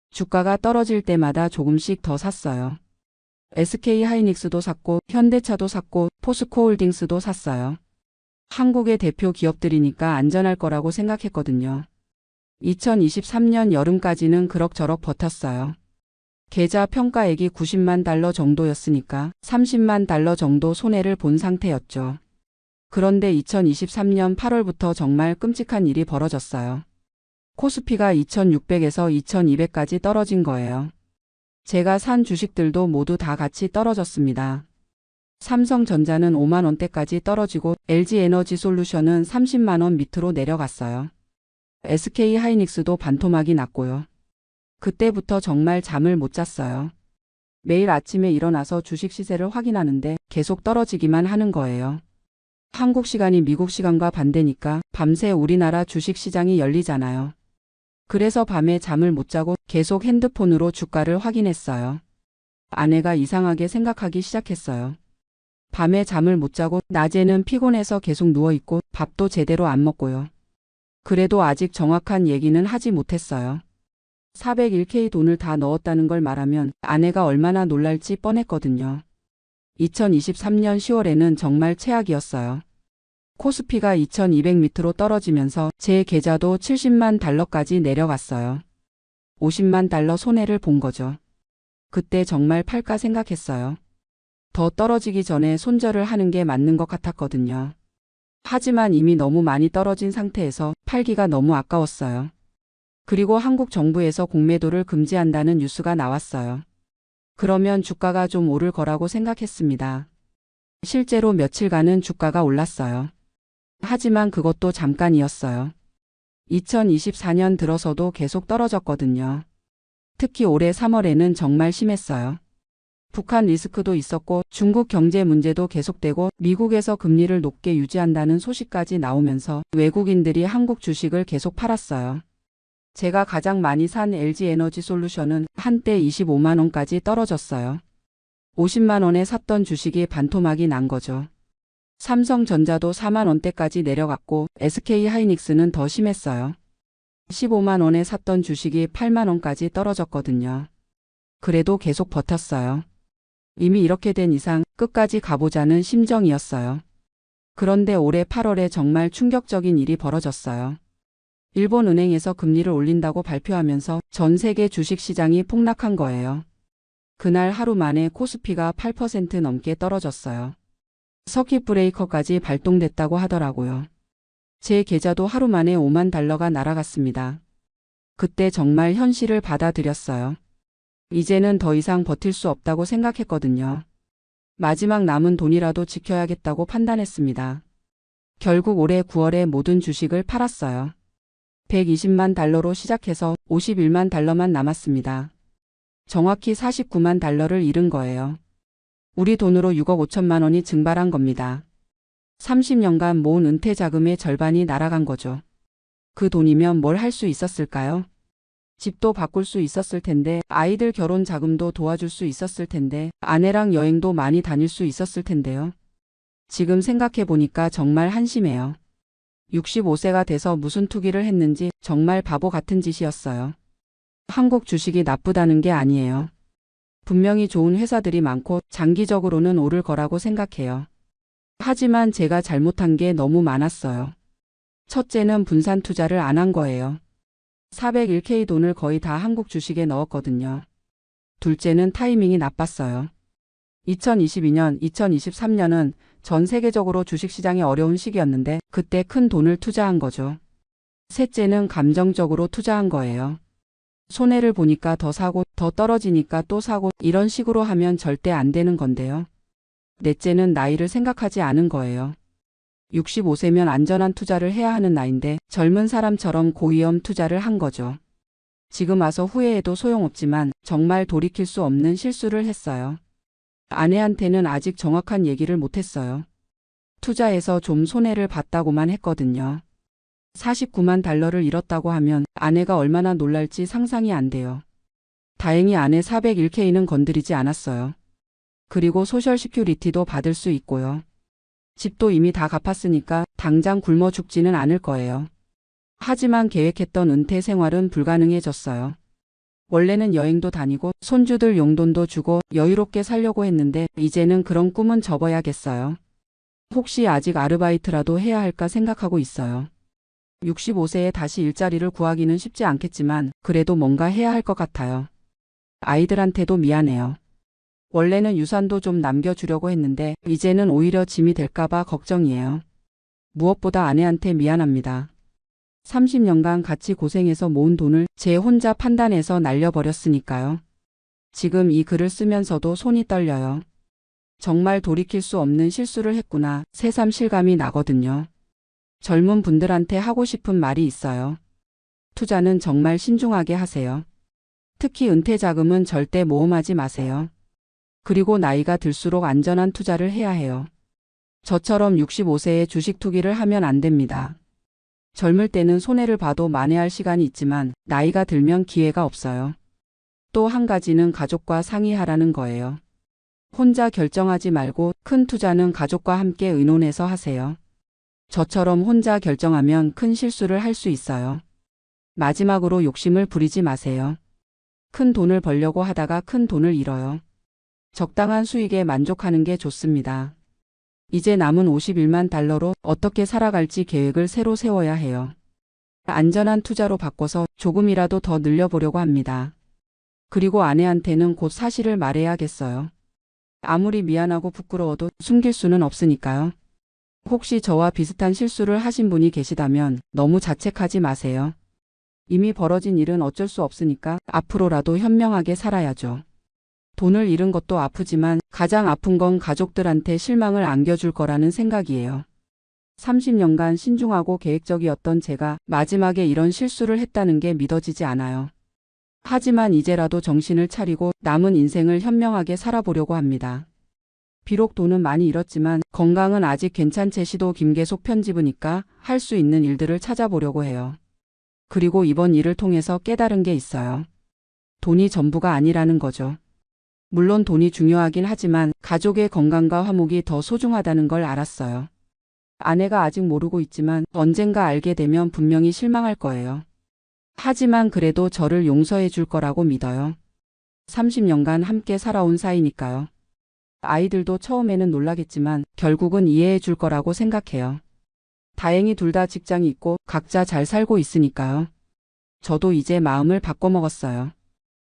주가가 떨어질 때마다 조금씩 더 샀어요. SK하이닉스도 샀고 현대차도 샀고 포스코홀딩스도 샀어요. 한국의 대표 기업들이니까 안전할 거라고 생각했거든요. 2023년 여름까지는 그럭저럭 버텼어요. 계좌 평가액이 90만 달러 정도였으니까 30만 달러 정도 손해를 본 상태였죠. 그런데 2023년 8월부터 정말 끔찍한 일이 벌어졌어요. 코스피가 2600에서 2200까지 떨어진 거예요. 제가 산 주식들도 모두 다 같이 떨어졌습니다. 삼성전자는 5만 원대까지 떨어지고 LG에너지솔루션은 30만 원 밑으로 내려갔어요. SK하이닉스도 반토막이 났고요. 그때부터 정말 잠을 못 잤어요. 매일 아침에 일어나서 주식 시세를 확인하는데 계속 떨어지기만 하는 거예요. 한국 시간이 미국 시간과 반대니까 밤새 우리나라 주식 시장이 열리잖아요. 그래서 밤에 잠을 못 자고 계속 핸드폰으로 주가를 확인했어요. 아내가 이상하게 생각하기 시작했어요. 밤에 잠을 못 자고 낮에는 피곤해서 계속 누워있고 밥도 제대로 안 먹고요. 그래도 아직 정확한 얘기는 하지 못했어요. 401k 돈을 다 넣었다는 걸 말하면 아내가 얼마나 놀랄지 뻔했거든요. 2023년 10월에는 정말 최악이었어요. 코스피가 2200 밑으로 떨어지면서 제 계좌도 70만 달러까지 내려갔어요. 50만 달러 손해를 본 거죠. 그때 정말 팔까 생각했어요. 더 떨어지기 전에 손절을 하는 게 맞는 것 같았거든요. 하지만 이미 너무 많이 떨어진 상태에서 팔기가 너무 아까웠어요. 그리고 한국 정부에서 공매도를 금지한다는 뉴스가 나왔어요. 그러면 주가가 좀 오를 거라고 생각했습니다. 실제로 며칠간은 주가가 올랐어요. 하지만 그것도 잠깐이었어요. 2024년 들어서도 계속 떨어졌거든요. 특히 올해 3월에는 정말 심했어요. 북한 리스크도 있었고 중국 경제 문제도 계속되고 미국에서 금리를 높게 유지한다는 소식까지 나오면서 외국인들이 한국 주식을 계속 팔았어요. 제가 가장 많이 산 LG에너지솔루션은 한때 25만 원까지 떨어졌어요. 50만 원에 샀던 주식이 반토막이 난 거죠. 삼성전자도 4만 원대까지 내려갔고 SK하이닉스는 더 심했어요. 15만 원에 샀던 주식이 8만 원까지 떨어졌거든요. 그래도 계속 버텼어요. 이미 이렇게 된 이상 끝까지 가보자는 심정이었어요. 그런데 올해 8월에 정말 충격적인 일이 벌어졌어요. 일본 은행에서 금리를 올린다고 발표하면서 전 세계 주식시장이 폭락한 거예요. 그날 하루 만에 코스피가 8% 넘게 떨어졌어요. 서킷 브레이커까지 발동됐다고 하더라고요. 제 계좌도 하루 만에 5만 달러가 날아갔습니다. 그때 정말 현실을 받아들였어요. 이제는 더 이상 버틸 수 없다고 생각했거든요. 마지막 남은 돈이라도 지켜야겠다고 판단했습니다. 결국 올해 9월에 모든 주식을 팔았어요. 120만 달러로 시작해서 51만 달러만 남았습니다. 정확히 49만 달러를 잃은 거예요. 우리 돈으로 6억 5천만 원이 증발한 겁니다. 30년간 모은 은퇴 자금의 절반이 날아간 거죠. 그 돈이면 뭘 할 수 있었을까요? 집도 바꿀 수 있었을 텐데, 아이들 결혼 자금도 도와줄 수 있었을 텐데, 아내랑 여행도 많이 다닐 수 있었을 텐데요. 지금 생각해 보니까 정말 한심해요. 65세가 돼서 무슨 투기를 했는지 정말 바보 같은 짓이었어요. 한국 주식이 나쁘다는 게 아니에요. 분명히 좋은 회사들이 많고 장기적으로는 오를 거라고 생각해요. 하지만 제가 잘못한 게 너무 많았어요. 첫째는 분산 투자를 안 한 거예요. 401k 돈을 거의 다 한국 주식에 넣었거든요. 둘째는 타이밍이 나빴어요. 2022년, 2023년은 전 세계적으로 주식시장이 어려운 시기였는데 그때 큰 돈을 투자한 거죠. 셋째는 감정적으로 투자한 거예요. 손해를 보니까 더 사고 더 떨어지니까 또 사고 이런 식으로 하면 절대 안 되는 건데요. 넷째는 나이를 생각하지 않은 거예요. 65세면 안전한 투자를 해야 하는 나이인데 젊은 사람처럼 고위험 투자를 한 거죠. 지금 와서 후회해도 소용없지만 정말 돌이킬 수 없는 실수를 했어요. 아내한테는 아직 정확한 얘기를 못했어요. 투자해서 좀 손해를 봤다고만 했거든요. 49만 달러를 잃었다고 하면 아내가 얼마나 놀랄지 상상이 안 돼요. 다행히 아내 401k는 건드리지 않았어요. 그리고 소셜 시큐리티도 받을 수 있고요. 집도 이미 다 갚았으니까 당장 굶어 죽지는 않을 거예요. 하지만 계획했던 은퇴 생활은 불가능해졌어요. 원래는 여행도 다니고 손주들 용돈도 주고 여유롭게 살려고 했는데 이제는 그런 꿈은 접어야겠어요. 혹시 아직 아르바이트라도 해야 할까 생각하고 있어요. 65세에 다시 일자리를 구하기는 쉽지 않겠지만 그래도 뭔가 해야 할 것 같아요. 아이들한테도 미안해요. 원래는 유산도 좀 남겨주려고 했는데 이제는 오히려 짐이 될까봐 걱정이에요. 무엇보다 아내한테 미안합니다. 30년간 같이 고생해서 모은 돈을 제 혼자 판단해서 날려버렸으니까요. 지금 이 글을 쓰면서도 손이 떨려요. 정말 돌이킬 수 없는 실수를 했구나 새삼 실감이 나거든요. 젊은 분들한테 하고 싶은 말이 있어요. 투자는 정말 신중하게 하세요. 특히 은퇴 자금은 절대 모험하지 마세요. 그리고 나이가 들수록 안전한 투자를 해야 해요. 저처럼 65세에 주식 투기를 하면 안 됩니다. 젊을 때는 손해를 봐도 만회할 시간이 있지만 나이가 들면 기회가 없어요. 또 한 가지는 가족과 상의하라는 거예요. 혼자 결정하지 말고 큰 투자는 가족과 함께 의논해서 하세요. 저처럼 혼자 결정하면 큰 실수를 할 수 있어요. 마지막으로 욕심을 부리지 마세요. 큰 돈을 벌려고 하다가 큰 돈을 잃어요. 적당한 수익에 만족하는 게 좋습니다. 이제 남은 51만 달러로 어떻게 살아갈지 계획을 새로 세워야 해요. 안전한 투자로 바꿔서 조금이라도 더 늘려보려고 합니다. 그리고 아내한테는 곧 사실을 말해야겠어요. 아무리 미안하고 부끄러워도 숨길 수는 없으니까요. 혹시 저와 비슷한 실수를 하신 분이 계시다면 너무 자책하지 마세요. 이미 벌어진 일은 어쩔 수 없으니까 앞으로라도 현명하게 살아야죠. 돈을 잃은 것도 아프지만 가장 아픈 건 가족들한테 실망을 안겨줄 거라는 생각이에요. 30년간 신중하고 계획적이었던 제가 마지막에 이런 실수를 했다는 게 믿어지지 않아요. 하지만 이제라도 정신을 차리고 남은 인생을 현명하게 살아보려고 합니다. 비록 돈은 많이 잃었지만 건강은 아직 괜찮 채 시도 김계속 편집으니까 할 수 있는 일들을 찾아보려고 해요. 그리고 이번 일을 통해서 깨달은 게 있어요. 돈이 전부가 아니라는 거죠. 물론 돈이 중요하긴 하지만 가족의 건강과 화목이 더 소중하다는 걸 알았어요. 아내가 아직 모르고 있지만 언젠가 알게 되면 분명히 실망할 거예요. 하지만 그래도 저를 용서해 줄 거라고 믿어요. 30년간 함께 살아온 사이니까요. 아이들도 처음에는 놀라겠지만 결국은 이해해 줄 거라고 생각해요. 다행히 둘 다 직장이 있고 각자 잘 살고 있으니까요. 저도 이제 마음을 바꿔먹었어요.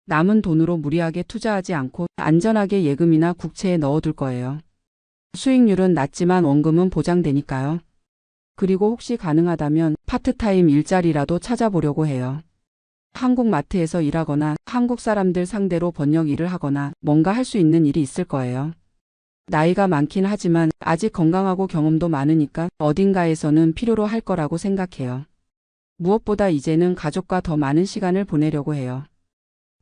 남은 돈으로 무리하게 투자하지 않고 안전하게 예금이나 국채에 넣어둘 거예요. 수익률은 낮지만 원금은 보장되니까요. 그리고 혹시 가능하다면 파트타임 일자리라도 찾아보려고 해요. 한국 마트에서 일하거나 한국 사람들 상대로 번역 일을 하거나 뭔가 할 수 있는 일이 있을 거예요. 나이가 많긴 하지만 아직 건강하고 경험도 많으니까 어딘가에서는 필요로 할 거라고 생각해요. 무엇보다 이제는 가족과 더 많은 시간을 보내려고 해요.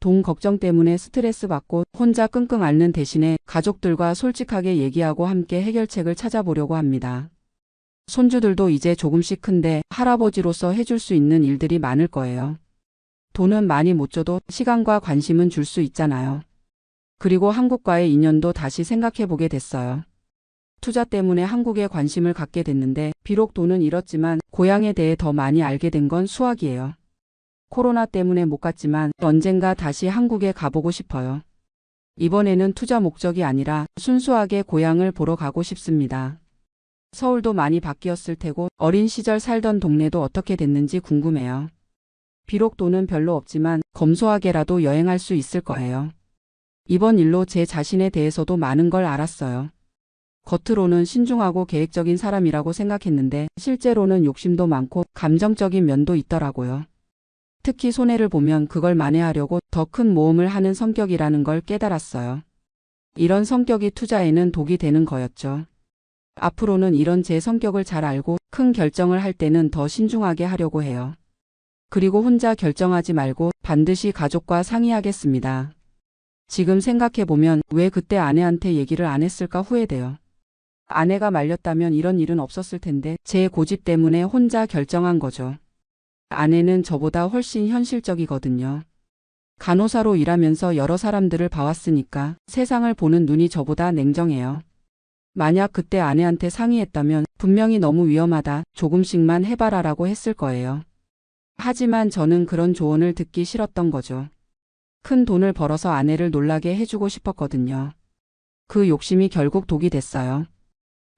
돈 걱정 때문에 스트레스 받고 혼자 끙끙 앓는 대신에 가족들과 솔직하게 얘기하고 함께 해결책을 찾아보려고 합니다. 손주들도 이제 조금씩 큰데 할아버지로서 해줄 수 있는 일들이 많을 거예요. 돈은 많이 못 줘도 시간과 관심은 줄 수 있잖아요. 그리고 한국과의 인연도 다시 생각해보게 됐어요. 투자 때문에 한국에 관심을 갖게 됐는데 비록 돈은 잃었지만 고향에 대해 더 많이 알게 된 건 수학이에요. 코로나 때문에 못 갔지만 언젠가 다시 한국에 가보고 싶어요. 이번에는 투자 목적이 아니라 순수하게 고향을 보러 가고 싶습니다. 서울도 많이 바뀌었을 테고 어린 시절 살던 동네도 어떻게 됐는지 궁금해요. 비록 돈은 별로 없지만 검소하게라도 여행할 수 있을 거예요. 이번 일로 제 자신에 대해서도 많은 걸 알았어요. 겉으로는 신중하고 계획적인 사람이라고 생각했는데 실제로는 욕심도 많고 감정적인 면도 있더라고요. 특히 손해를 보면 그걸 만회하려고 더 큰 모험을 하는 성격이라는 걸 깨달았어요. 이런 성격이 투자에는 독이 되는 거였죠. 앞으로는 이런 제 성격을 잘 알고 큰 결정을 할 때는 더 신중하게 하려고 해요. 그리고 혼자 결정하지 말고 반드시 가족과 상의하겠습니다. 지금 생각해보면 왜 그때 아내한테 얘기를 안 했을까 후회돼요. 아내가 말렸다면 이런 일은 없었을 텐데 제 고집 때문에 혼자 결정한 거죠. 아내는 저보다 훨씬 현실적이거든요. 간호사로 일하면서 여러 사람들을 봐왔으니까 세상을 보는 눈이 저보다 냉정해요. 만약 그때 아내한테 상의했다면 분명히 너무 위험하다, 조금씩만 해봐라라고 했을 거예요. 하지만 저는 그런 조언을 듣기 싫었던 거죠. 큰 돈을 벌어서 아내를 놀라게 해주고 싶었거든요. 그 욕심이 결국 독이 됐어요.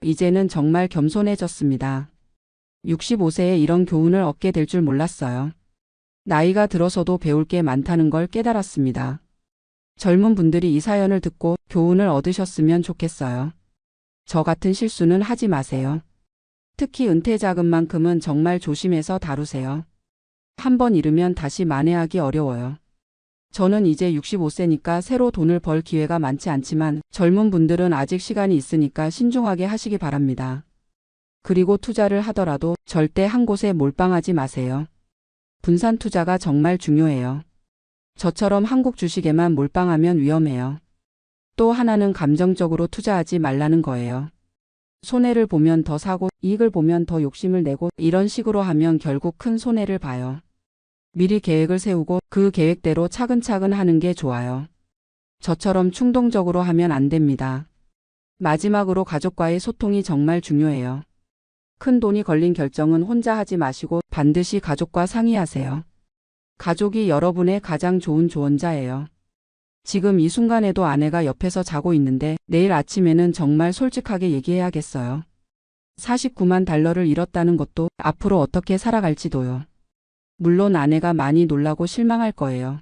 이제는 정말 겸손해졌습니다. 65세에 이런 교훈을 얻게 될 줄 몰랐어요. 나이가 들어서도 배울 게 많다는 걸 깨달았습니다. 젊은 분들이 이 사연을 듣고 교훈을 얻으셨으면 좋겠어요. 저 같은 실수는 하지 마세요. 특히 은퇴 자금만큼은 정말 조심해서 다루세요. 한번 잃으면 다시 만회하기 어려워요. 저는 이제 65세니까 새로 돈을 벌 기회가 많지 않지만 젊은 분들은 아직 시간이 있으니까 신중하게 하시기 바랍니다. 그리고 투자를 하더라도 절대 한 곳에 몰빵하지 마세요. 분산 투자가 정말 중요해요. 저처럼 한국 주식에만 몰빵하면 위험해요. 또 하나는 감정적으로 투자하지 말라는 거예요. 손해를 보면 더 사고 이익을 보면 더 욕심을 내고 이런 식으로 하면 결국 큰 손해를 봐요. 미리 계획을 세우고 그 계획대로 차근차근 하는 게 좋아요. 저처럼 충동적으로 하면 안 됩니다. 마지막으로 가족과의 소통이 정말 중요해요. 큰 돈이 걸린 결정은 혼자 하지 마시고 반드시 가족과 상의하세요. 가족이 여러분의 가장 좋은 조언자예요. 지금 이 순간에도 아내가 옆에서 자고 있는데 내일 아침에는 정말 솔직하게 얘기해야겠어요. 49만 달러를 잃었다는 것도 앞으로 어떻게 살아갈지도요. 물론 아내가 많이 놀라고 실망할 거예요.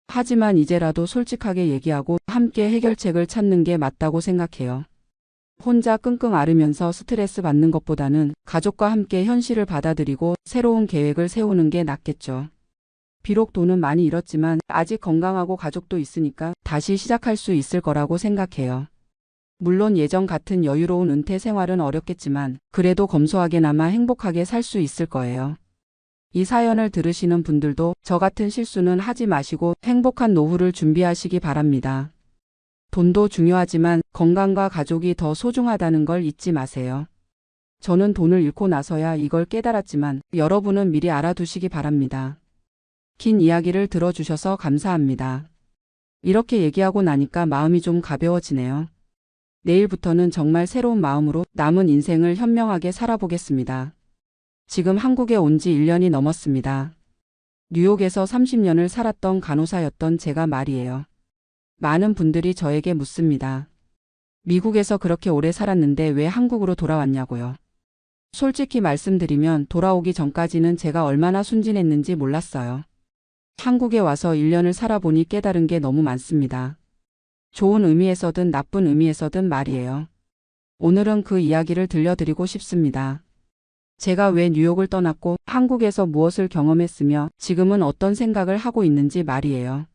하지만 이제라도 솔직하게 얘기하고 함께 해결책을 찾는 게 맞다고 생각해요. 혼자 끙끙 앓으면서 스트레스 받는 것보다는 가족과 함께 현실을 받아들이고 새로운 계획을 세우는 게 낫겠죠. 비록 돈은 많이 잃었지만 아직 건강하고 가족도 있으니까 다시 시작할 수 있을 거라고 생각해요. 물론 예전 같은 여유로운 은퇴 생활은 어렵겠지만 그래도 검소하게나마 행복하게 살 수 있을 거예요. 이 사연을 들으시는 분들도 저 같은 실수는 하지 마시고 행복한 노후를 준비하시기 바랍니다. 돈도 중요하지만 건강과 가족이 더 소중하다는 걸 잊지 마세요. 저는 돈을 잃고 나서야 이걸 깨달았지만 여러분은 미리 알아두시기 바랍니다. 긴 이야기를 들어주셔서 감사합니다. 이렇게 얘기하고 나니까 마음이 좀 가벼워지네요. 내일부터는 정말 새로운 마음으로 남은 인생을 현명하게 살아보겠습니다. 지금 한국에 온 지 1년이 넘었습니다. 뉴욕에서 30년을 살았던 간호사였던 제가 말이에요. 많은 분들이 저에게 묻습니다. 미국에서 그렇게 오래 살았는데 왜 한국으로 돌아왔냐고요. 솔직히 말씀드리면 돌아오기 전까지는 제가 얼마나 순진했는지 몰랐어요. 한국에 와서 1년을 살아보니 깨달은 게 너무 많습니다. 좋은 의미에서든 나쁜 의미에서든 말이에요. 오늘은 그 이야기를 들려드리고 싶습니다. 제가 왜 뉴욕을 떠났고 한국에서 무엇을 경험했으며 지금은 어떤 생각을 하고 있는지 말이에요.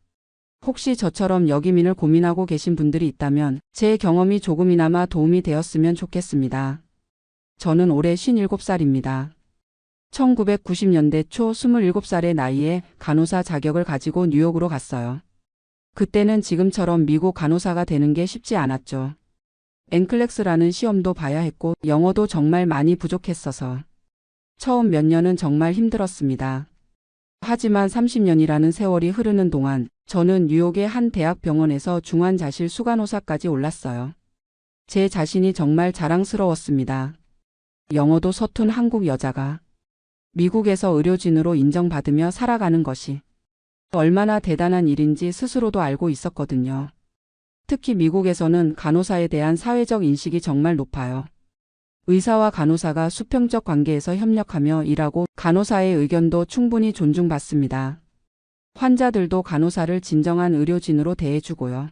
혹시 저처럼 여기민을 고민하고 계신 분들이 있다면 제 경험이 조금이나마 도움이 되었으면 좋겠습니다. 저는 올해 57살입니다. 1990년대 초 27살의 나이에 간호사 자격을 가지고 뉴욕으로 갔어요. 그때는 지금처럼 미국 간호사가 되는 게 쉽지 않았죠. 엔클렉스라는 시험도 봐야 했고 영어도 정말 많이 부족했어서 처음 몇 년은 정말 힘들었습니다. 하지만 30년이라는 세월이 흐르는 동안 저는 뉴욕의 한 대학 병원에서 중환자실 수간호사까지 올랐어요. 제 자신이 정말 자랑스러웠습니다. 영어도 서툰 한국 여자가 미국에서 의료진으로 인정받으며 살아가는 것이 얼마나 대단한 일인지 스스로도 알고 있었거든요. 특히 미국에서는 간호사에 대한 사회적 인식이 정말 높아요. 의사와 간호사가 수평적 관계에서 협력하며 일하고 간호사의 의견도 충분히 존중받습니다. 환자들도 간호사를 진정한 의료진으로 대해주고요.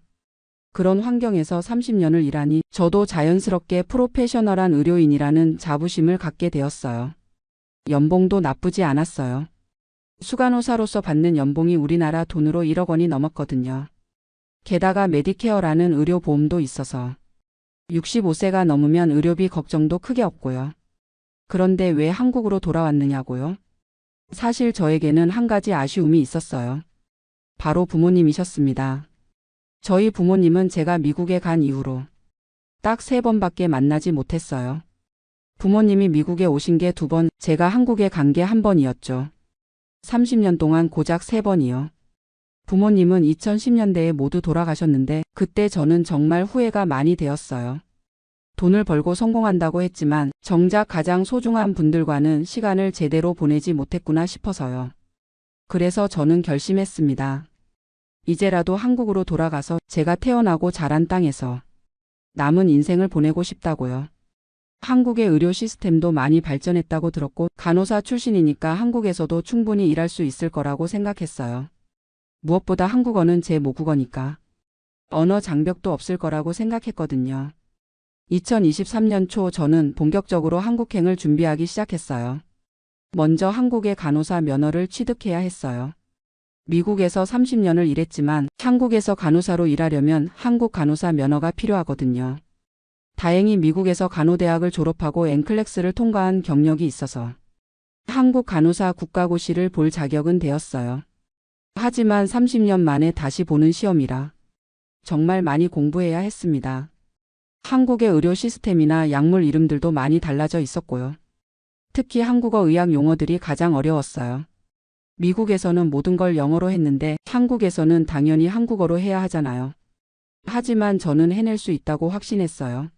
그런 환경에서 30년을 일하니 저도 자연스럽게 프로페셔널한 의료인이라는 자부심을 갖게 되었어요. 연봉도 나쁘지 않았어요. 수간호사로서 받는 연봉이 우리나라 돈으로 1억 원이 넘었거든요. 게다가 메디케어라는 의료보험도 있어서 65세가 넘으면 의료비 걱정도 크게 없고요. 그런데 왜 한국으로 돌아왔느냐고요? 사실 저에게는 한 가지 아쉬움이 있었어요. 바로 부모님이셨습니다. 저희 부모님은 제가 미국에 간 이후로 딱 3번밖에 만나지 못했어요. 부모님이 미국에 오신 게 2번, 제가 한국에 간 게 1번이었죠. 30년 동안 고작 3번이요. 부모님은 2010년대에 모두 돌아가셨는데 그때 저는 정말 후회가 많이 되었어요. 돈을 벌고 성공한다고 했지만 정작 가장 소중한 분들과는 시간을 제대로 보내지 못했구나 싶어서요. 그래서 저는 결심했습니다. 이제라도 한국으로 돌아가서 제가 태어나고 자란 땅에서 남은 인생을 보내고 싶다고요. 한국의 의료 시스템도 많이 발전했다고 들었고 간호사 출신이니까 한국에서도 충분히 일할 수 있을 거라고 생각했어요. 무엇보다 한국어는 제 모국어니까 언어 장벽도 없을 거라고 생각했거든요. 2023년 초 저는 본격적으로 한국행을 준비하기 시작했어요. 먼저 한국의 간호사 면허를 취득해야 했어요. 미국에서 30년을 일했지만 한국에서 간호사로 일하려면 한국 간호사 면허가 필요하거든요. 다행히 미국에서 간호대학을 졸업하고 엔클렉스를 통과한 경력이 있어서 한국 간호사 국가고시를 볼 자격은 되었어요. 하지만 30년 만에 다시 보는 시험이라 정말 많이 공부해야 했습니다. 한국의 의료 시스템이나 약물 이름들도 많이 달라져 있었고요. 특히 한국어 의학 용어들이 가장 어려웠어요. 미국에서는 모든 걸 영어로 했는데 한국에서는 당연히 한국어로 해야 하잖아요. 하지만 저는 해낼 수 있다고 확신했어요.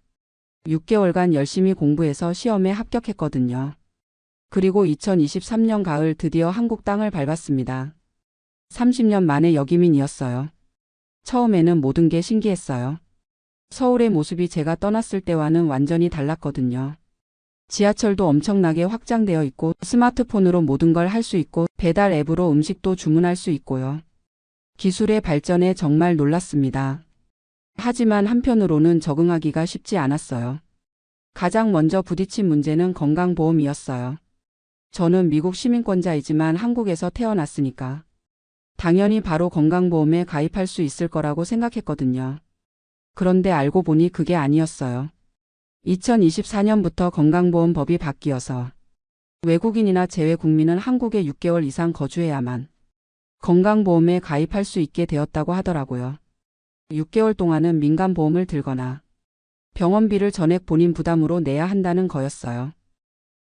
6개월간 열심히 공부해서 시험에 합격했거든요. 그리고 2023년 가을 드디어 한국 땅을 밟았습니다. 30년 만에 여기민이었어요. 처음에는 모든 게 신기했어요. 서울의 모습이 제가 떠났을 때와는 완전히 달랐거든요. 지하철도 엄청나게 확장되어 있고 스마트폰으로 모든 걸 할 수 있고 배달 앱으로 음식도 주문할 수 있고요. 기술의 발전에 정말 놀랐습니다. 하지만 한편으로는 적응하기가 쉽지 않았어요. 가장 먼저 부딪힌 문제는 건강보험이었어요. 저는 미국 시민권자이지만 한국에서 태어났으니까 당연히 바로 건강보험에 가입할 수 있을 거라고 생각했거든요. 그런데 알고 보니 그게 아니었어요. 2024년부터 건강보험법이 바뀌어서 외국인이나 제외 국민은 한국에 6개월 이상 거주해야만 건강보험에 가입할 수 있게 되었다고 하더라고요. 6개월 동안은 민간보험을 들거나 병원비를 전액 본인 부담으로 내야 한다는 거였어요.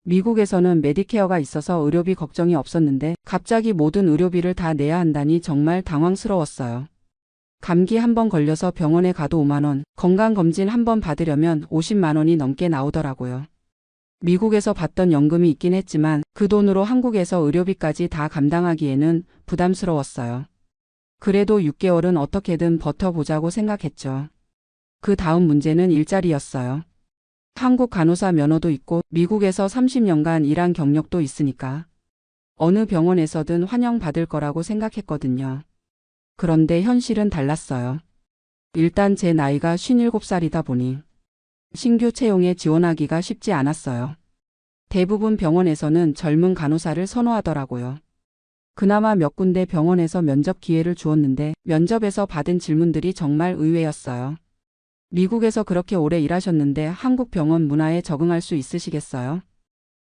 미국에서는 메디케어가 있어서 의료비 걱정이 없었는데 갑자기 모든 의료비를 다 내야 한다니 정말 당황스러웠어요. 감기 한 번 걸려서 병원에 가도 5만 원, 건강검진 한 번 받으려면 50만 원이 넘게 나오더라고요. 미국에서 받던 연금이 있긴 했지만 그 돈으로 한국에서 의료비까지 다 감당하기에는 부담스러웠어요. 그래도 6개월은 어떻게든 버텨보자고 생각했죠. 그 다음 문제는 일자리였어요. 한국 간호사 면허도 있고 미국에서 30년간 일한 경력도 있으니까 어느 병원에서든 환영받을 거라고 생각했거든요. 그런데 현실은 달랐어요. 일단 제 나이가 57살이다 보니 신규 채용에 지원하기가 쉽지 않았어요. 대부분 병원에서는 젊은 간호사를 선호하더라고요. 그나마 몇 군데 병원에서 면접 기회를 주었는데 면접에서 받은 질문들이 정말 의외였어요. 미국에서 그렇게 오래 일하셨는데 한국 병원 문화에 적응할 수 있으시겠어요?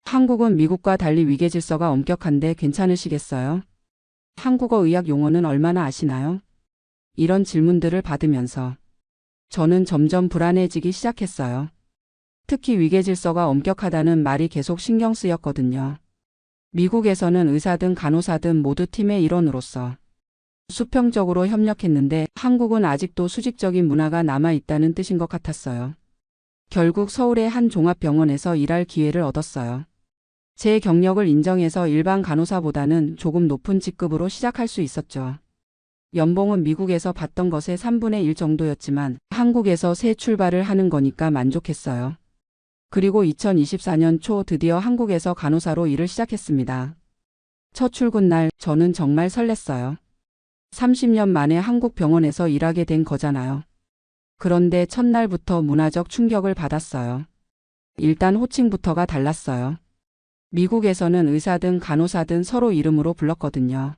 한국은 미국과 달리 위계 질서가 엄격한데 괜찮으시겠어요? 한국어 의학 용어는 얼마나 아시나요? 이런 질문들을 받으면서 저는 점점 불안해지기 시작했어요. 특히 위계질서가 엄격하다는 말이 계속 신경 쓰였거든요. 미국에서는 의사든 간호사든 모두 팀의 일원으로서 수평적으로 협력했는데 한국은 아직도 수직적인 문화가 남아있다는 뜻인 것 같았어요. 결국 서울의 한 종합병원에서 일할 기회를 얻었어요. 제 경력을 인정해서 일반 간호사보다는 조금 높은 직급으로 시작할 수 있었죠. 연봉은 미국에서 받던 것의 3분의 1 정도였지만 한국에서 새 출발을 하는 거니까 만족했어요. 그리고 2024년 초 드디어 한국에서 간호사로 일을 시작했습니다. 첫 출근 날 저는 정말 설렜어요. 30년 만에 한국 병원에서 일하게 된 거잖아요. 그런데 첫날부터 문화적 충격을 받았어요. 일단 호칭부터가 달랐어요. 미국에서는 의사든 간호사든 서로 이름으로 불렀거든요.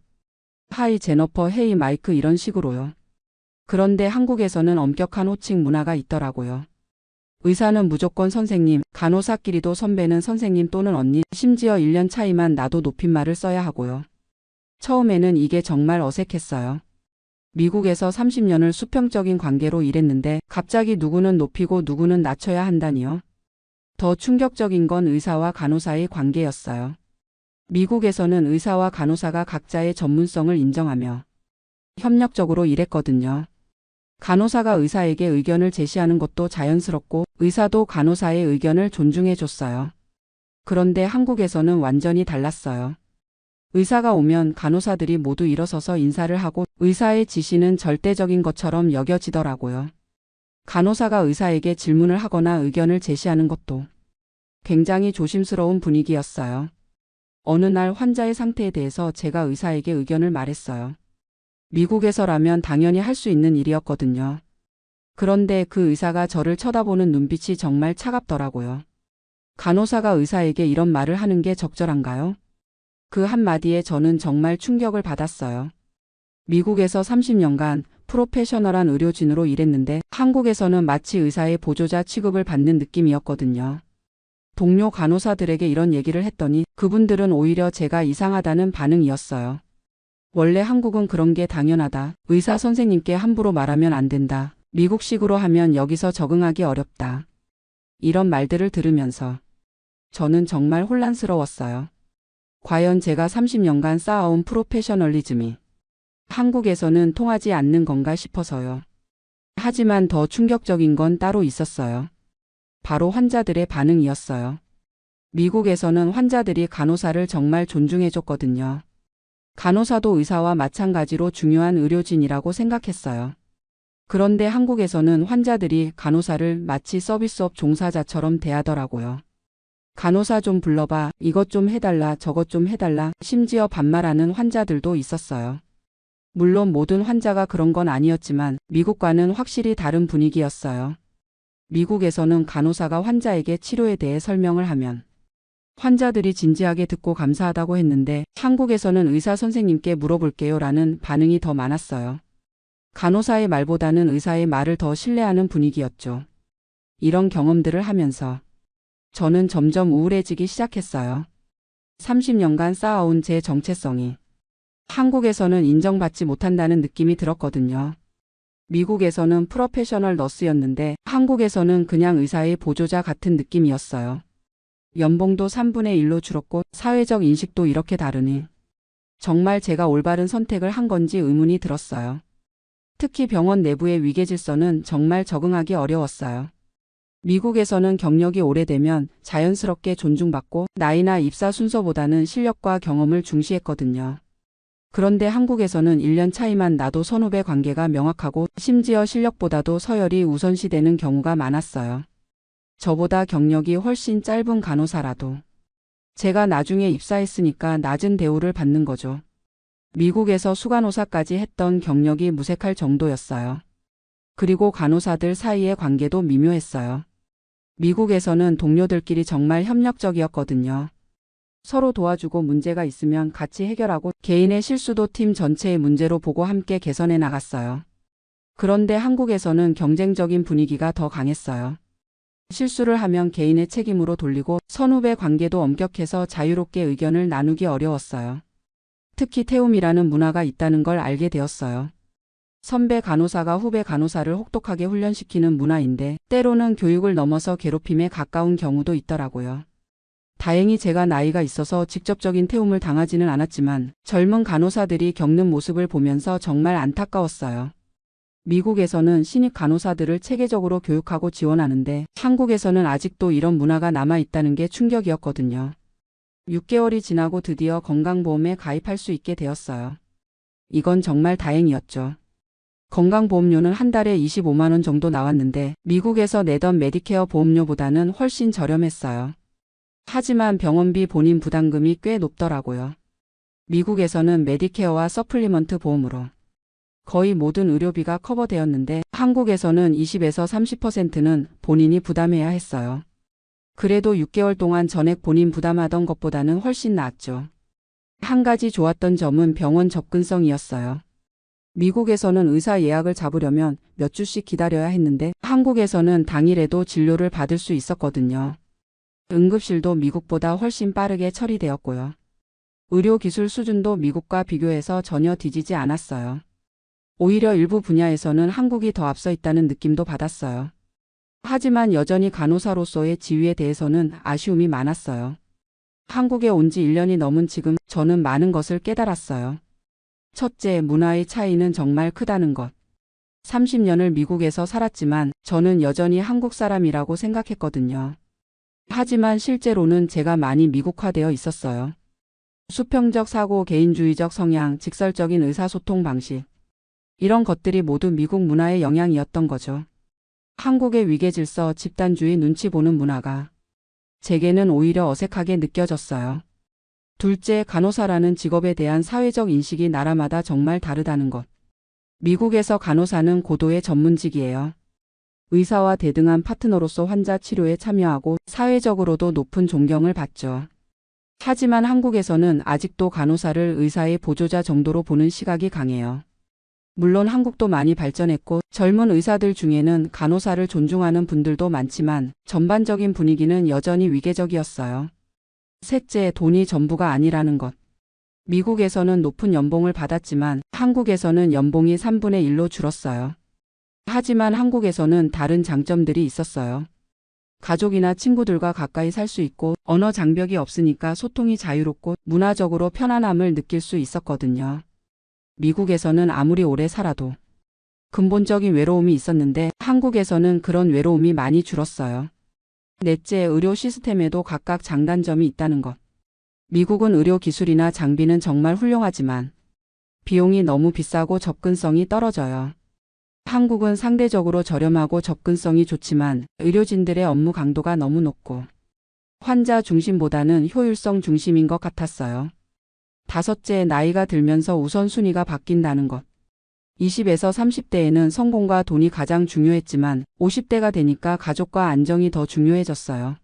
하이 제너퍼 헤이 마이크 이런 식으로요. 그런데 한국에서는 엄격한 호칭 문화가 있더라고요. 의사는 무조건 선생님, 간호사끼리도 선배는 선생님 또는 언니, 심지어 1년 차이만 나도 높임말을 써야 하고요. 처음에는 이게 정말 어색했어요. 미국에서 30년을 수평적인 관계로 일했는데 갑자기 누구는 높이고 누구는 낮춰야 한다니요. 더 충격적인 건 의사와 간호사의 관계였어요. 미국에서는 의사와 간호사가 각자의 전문성을 인정하며 협력적으로 일했거든요. 간호사가 의사에게 의견을 제시하는 것도 자연스럽고 의사도 간호사의 의견을 존중해 줬어요. 그런데 한국에서는 완전히 달랐어요. 의사가 오면 간호사들이 모두 일어서서 인사를 하고 의사의 지시는 절대적인 것처럼 여겨지더라고요. 간호사가 의사에게 질문을 하거나 의견을 제시하는 것도 굉장히 조심스러운 분위기였어요. 어느 날 환자의 상태에 대해서 제가 의사에게 의견을 말했어요. 미국에서라면 당연히 할 수 있는 일이었거든요. 그런데 그 의사가 저를 쳐다보는 눈빛이 정말 차갑더라고요. 간호사가 의사에게 이런 말을 하는 게 적절한가요? 그 한마디에 저는 정말 충격을 받았어요. 미국에서 30년간 프로페셔널한 의료진으로 일했는데 한국에서는 마치 의사의 보조자 취급을 받는 느낌이었거든요. 동료 간호사들에게 이런 얘기를 했더니 그분들은 오히려 제가 이상하다는 반응이었어요. 원래 한국은 그런 게 당연하다. 의사 선생님께 함부로 말하면 안 된다. 미국식으로 하면 여기서 적응하기 어렵다. 이런 말들을 들으면서 저는 정말 혼란스러웠어요. 과연 제가 30년간 쌓아온 프로페셔널리즘이 한국에서는 통하지 않는 건가 싶어서요. 하지만 더 충격적인 건 따로 있었어요. 바로 환자들의 반응이었어요. 미국에서는 환자들이 간호사를 정말 존중해줬거든요. 간호사도 의사와 마찬가지로 중요한 의료진이라고 생각했어요. 그런데 한국에서는 환자들이 간호사를 마치 서비스업 종사자처럼 대하더라고요. 간호사 좀 불러봐, 이것 좀 해달라, 저것 좀 해달라, 심지어 반말하는 환자들도 있었어요. 물론 모든 환자가 그런 건 아니었지만 미국과는 확실히 다른 분위기였어요. 미국에서는 간호사가 환자에게 치료에 대해 설명을 하면 환자들이 진지하게 듣고 감사하다고 했는데 한국에서는 의사 선생님께 물어볼게요 라는 반응이 더 많았어요. 간호사의 말보다는 의사의 말을 더 신뢰하는 분위기였죠. 이런 경험들을 하면서 저는 점점 우울해지기 시작했어요. 30년간 쌓아온 제 정체성이 한국에서는 인정받지 못한다는 느낌이 들었거든요. 미국에서는 프로페셔널 너스였는데 한국에서는 그냥 의사의 보조자 같은 느낌이었어요. 연봉도 3분의 1로 줄었고 사회적 인식도 이렇게 다르니 정말 제가 올바른 선택을 한 건지 의문이 들었어요. 특히 병원 내부의 위계질서는 정말 적응하기 어려웠어요. 미국에서는 경력이 오래되면 자연스럽게 존중받고 나이나 입사 순서보다는 실력과 경험을 중시했거든요. 그런데 한국에서는 1년 차이만 나도 선후배 관계가 명확하고 심지어 실력보다도 서열이 우선시되는 경우가 많았어요. 저보다 경력이 훨씬 짧은 간호사라도 제가 나중에 입사했으니까 낮은 대우를 받는 거죠. 미국에서 수간호사까지 했던 경력이 무색할 정도였어요. 그리고 간호사들 사이의 관계도 미묘했어요. 미국에서는 동료들끼리 정말 협력적이었거든요. 서로 도와주고 문제가 있으면 같이 해결하고 개인의 실수도 팀 전체의 문제로 보고 함께 개선해 나갔어요. 그런데 한국에서는 경쟁적인 분위기가 더 강했어요. 실수를 하면 개인의 책임으로 돌리고 선후배 관계도 엄격해서 자유롭게 의견을 나누기 어려웠어요. 특히 태움이라는 문화가 있다는 걸 알게 되었어요. 선배 간호사가 후배 간호사를 혹독하게 훈련시키는 문화인데 때로는 교육을 넘어서 괴롭힘에 가까운 경우도 있더라고요. 다행히 제가 나이가 있어서 직접적인 태움을 당하지는 않았지만 젊은 간호사들이 겪는 모습을 보면서 정말 안타까웠어요. 미국에서는 신입 간호사들을 체계적으로 교육하고 지원하는데 한국에서는 아직도 이런 문화가 남아있다는 게 충격이었거든요. 6개월이 지나고 드디어 건강보험에 가입할 수 있게 되었어요. 이건 정말 다행이었죠. 건강보험료는 한 달에 25만 원 정도 나왔는데 미국에서 내던 메디케어 보험료보다는 훨씬 저렴했어요. 하지만 병원비 본인 부담금이 꽤 높더라고요. 미국에서는 메디케어와 서플리먼트 보험으로 거의 모든 의료비가 커버되었는데 한국에서는 20에서 30%는 본인이 부담해야 했어요. 그래도 6개월 동안 전액 본인 부담하던 것보다는 훨씬 나았죠. 한 가지 좋았던 점은 병원 접근성이었어요. 미국에서는 의사 예약을 잡으려면 몇 주씩 기다려야 했는데 한국에서는 당일에도 진료를 받을 수 있었거든요. 응급실도 미국보다 훨씬 빠르게 처리되었고요. 의료기술 수준도 미국과 비교해서 전혀 뒤지지 않았어요. 오히려 일부 분야에서는 한국이 더 앞서 있다는 느낌도 받았어요. 하지만 여전히 간호사로서의 지위에 대해서는 아쉬움이 많았어요. 한국에 온 지 1년이 넘은 지금 저는 많은 것을 깨달았어요. 첫째, 문화의 차이는 정말 크다는 것. 30년을 미국에서 살았지만 저는 여전히 한국 사람이라고 생각했거든요. 하지만 실제로는 제가 많이 미국화되어 있었어요. 수평적 사고, 개인주의적 성향, 직설적인 의사소통 방식. 이런 것들이 모두 미국 문화의 영향이었던 거죠. 한국의 위계질서, 집단주의, 눈치 보는 문화가 제게는 오히려 어색하게 느껴졌어요. 둘째, 간호사라는 직업에 대한 사회적 인식이 나라마다 정말 다르다는 것. 미국에서 간호사는 고도의 전문직이에요. 의사와 대등한 파트너로서 환자 치료에 참여하고 사회적으로도 높은 존경을 받죠. 하지만 한국에서는 아직도 간호사를 의사의 보조자 정도로 보는 시각이 강해요. 물론 한국도 많이 발전했고 젊은 의사들 중에는 간호사를 존중하는 분들도 많지만 전반적인 분위기는 여전히 위계적이었어요. 셋째, 돈이 전부가 아니라는 것. 미국에서는 높은 연봉을 받았지만 한국에서는 연봉이 3분의 1로 줄었어요. 하지만 한국에서는 다른 장점들이 있었어요. 가족이나 친구들과 가까이 살 수 있고 언어 장벽이 없으니까 소통이 자유롭고 문화적으로 편안함을 느낄 수 있었거든요. 미국에서는 아무리 오래 살아도 근본적인 외로움이 있었는데 한국에서는 그런 외로움이 많이 줄었어요. 넷째, 의료 시스템에도 각각 장단점이 있다는 것. 미국은 의료 기술이나 장비는 정말 훌륭하지만 비용이 너무 비싸고 접근성이 떨어져요. 한국은 상대적으로 저렴하고 접근성이 좋지만 의료진들의 업무 강도가 너무 높고 환자 중심보다는 효율성 중심인 것 같았어요. 다섯째, 나이가 들면서 우선순위가 바뀐다는 것. 20에서 30대에는 성공과 돈이 가장 중요했지만 50대가 되니까 가족과 안정이 더 중요해졌어요.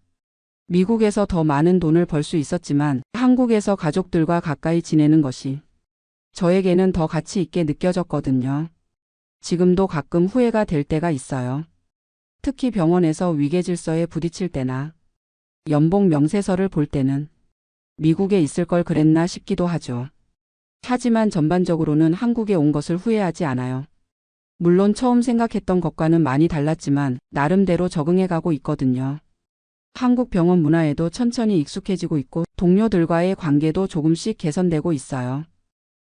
미국에서 더 많은 돈을 벌 수 있었지만 한국에서 가족들과 가까이 지내는 것이 저에게는 더 가치 있게 느껴졌거든요. 지금도 가끔 후회가 될 때가 있어요. 특히 병원에서 위계질서에 부딪힐 때나 연봉 명세서를 볼 때는 미국에 있을 걸 그랬나 싶기도 하죠. 하지만 전반적으로는 한국에 온 것을 후회하지 않아요. 물론 처음 생각했던 것과는 많이 달랐지만 나름대로 적응해가고 있거든요. 한국 병원 문화에도 천천히 익숙해지고 있고 동료들과의 관계도 조금씩 개선되고 있어요.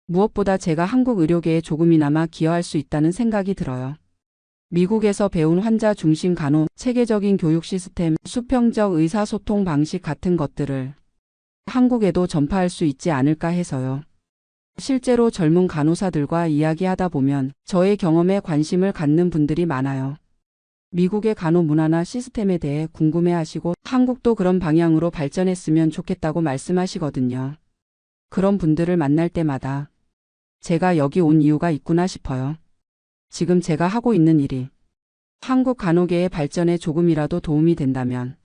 무엇보다 제가 한국 의료계에 조금이나마 기여할 수 있다는 생각이 들어요. 미국에서 배운 환자 중심 간호, 체계적인 교육 시스템, 수평적 의사소통 방식 같은 것들을 한국에도 전파할 수 있지 않을까 해서요. 실제로 젊은 간호사들과 이야기하다 보면 저의 경험에 관심을 갖는 분들이 많아요. 미국의 간호 문화나 시스템에 대해 궁금해하시고 한국도 그런 방향으로 발전했으면 좋겠다고 말씀하시거든요. 그런 분들을 만날 때마다 제가 여기 온 이유가 있구나 싶어요. 지금 제가 하고 있는 일이 한국 간호계의 발전에 조금이라도 도움이 된다면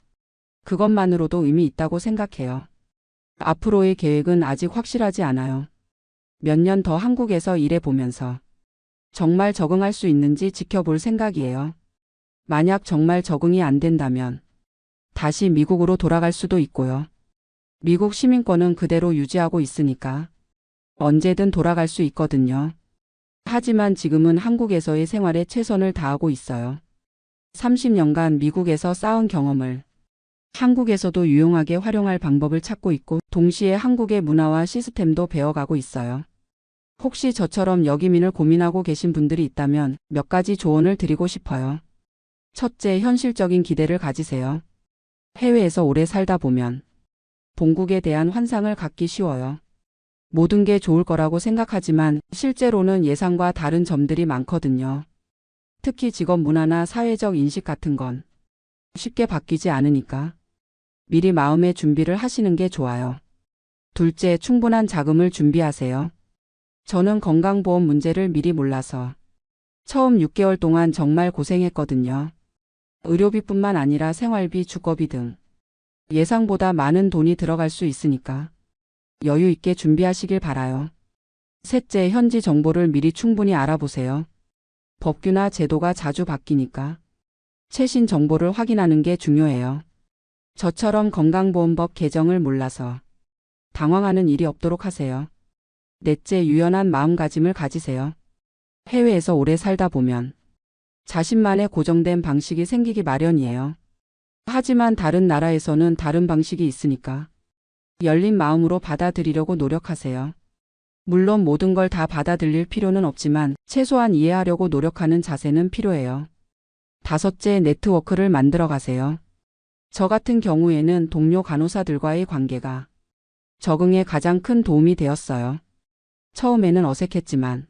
그것만으로도 의미 있다고 생각해요. 앞으로의 계획은 아직 확실하지 않아요. 몇 년 더 한국에서 일해보면서 정말 적응할 수 있는지 지켜볼 생각이에요. 만약 정말 적응이 안 된다면 다시 미국으로 돌아갈 수도 있고요. 미국 시민권은 그대로 유지하고 있으니까 언제든 돌아갈 수 있거든요. 하지만 지금은 한국에서의 생활에 최선을 다하고 있어요. 30년간 미국에서 쌓은 경험을 한국에서도 유용하게 활용할 방법을 찾고 있고 동시에 한국의 문화와 시스템도 배워가고 있어요. 혹시 저처럼 여기민을 고민하고 계신 분들이 있다면 몇 가지 조언을 드리고 싶어요. 첫째, 현실적인 기대를 가지세요. 해외에서 오래 살다 보면 본국에 대한 환상을 갖기 쉬워요. 모든 게 좋을 거라고 생각하지만 실제로는 예상과 다른 점들이 많거든요. 특히 직업 문화나 사회적 인식 같은 건 쉽게 바뀌지 않으니까 미리 마음의 준비를 하시는 게 좋아요. 둘째, 충분한 자금을 준비하세요. 저는 건강보험 문제를 미리 몰라서 처음 6개월 동안 정말 고생했거든요. 의료비뿐만 아니라 생활비, 주거비 등 예상보다 많은 돈이 들어갈 수 있으니까 여유 있게 준비하시길 바라요. 셋째, 현지 정보를 미리 충분히 알아보세요. 법규나 제도가 자주 바뀌니까 최신 정보를 확인하는 게 중요해요. 저처럼 건강보험법 개정을 몰라서 당황하는 일이 없도록 하세요. 넷째, 유연한 마음가짐을 가지세요. 해외에서 오래 살다 보면 자신만의 고정된 방식이 생기기 마련이에요. 하지만 다른 나라에서는 다른 방식이 있으니까 열린 마음으로 받아들이려고 노력하세요. 물론 모든 걸 다 받아들일 필요는 없지만 최소한 이해하려고 노력하는 자세는 필요해요. 다섯째, 네트워크를 만들어 가세요. 저 같은 경우에는 동료 간호사들과의 관계가 적응에 가장 큰 도움이 되었어요. 처음에는 어색했지만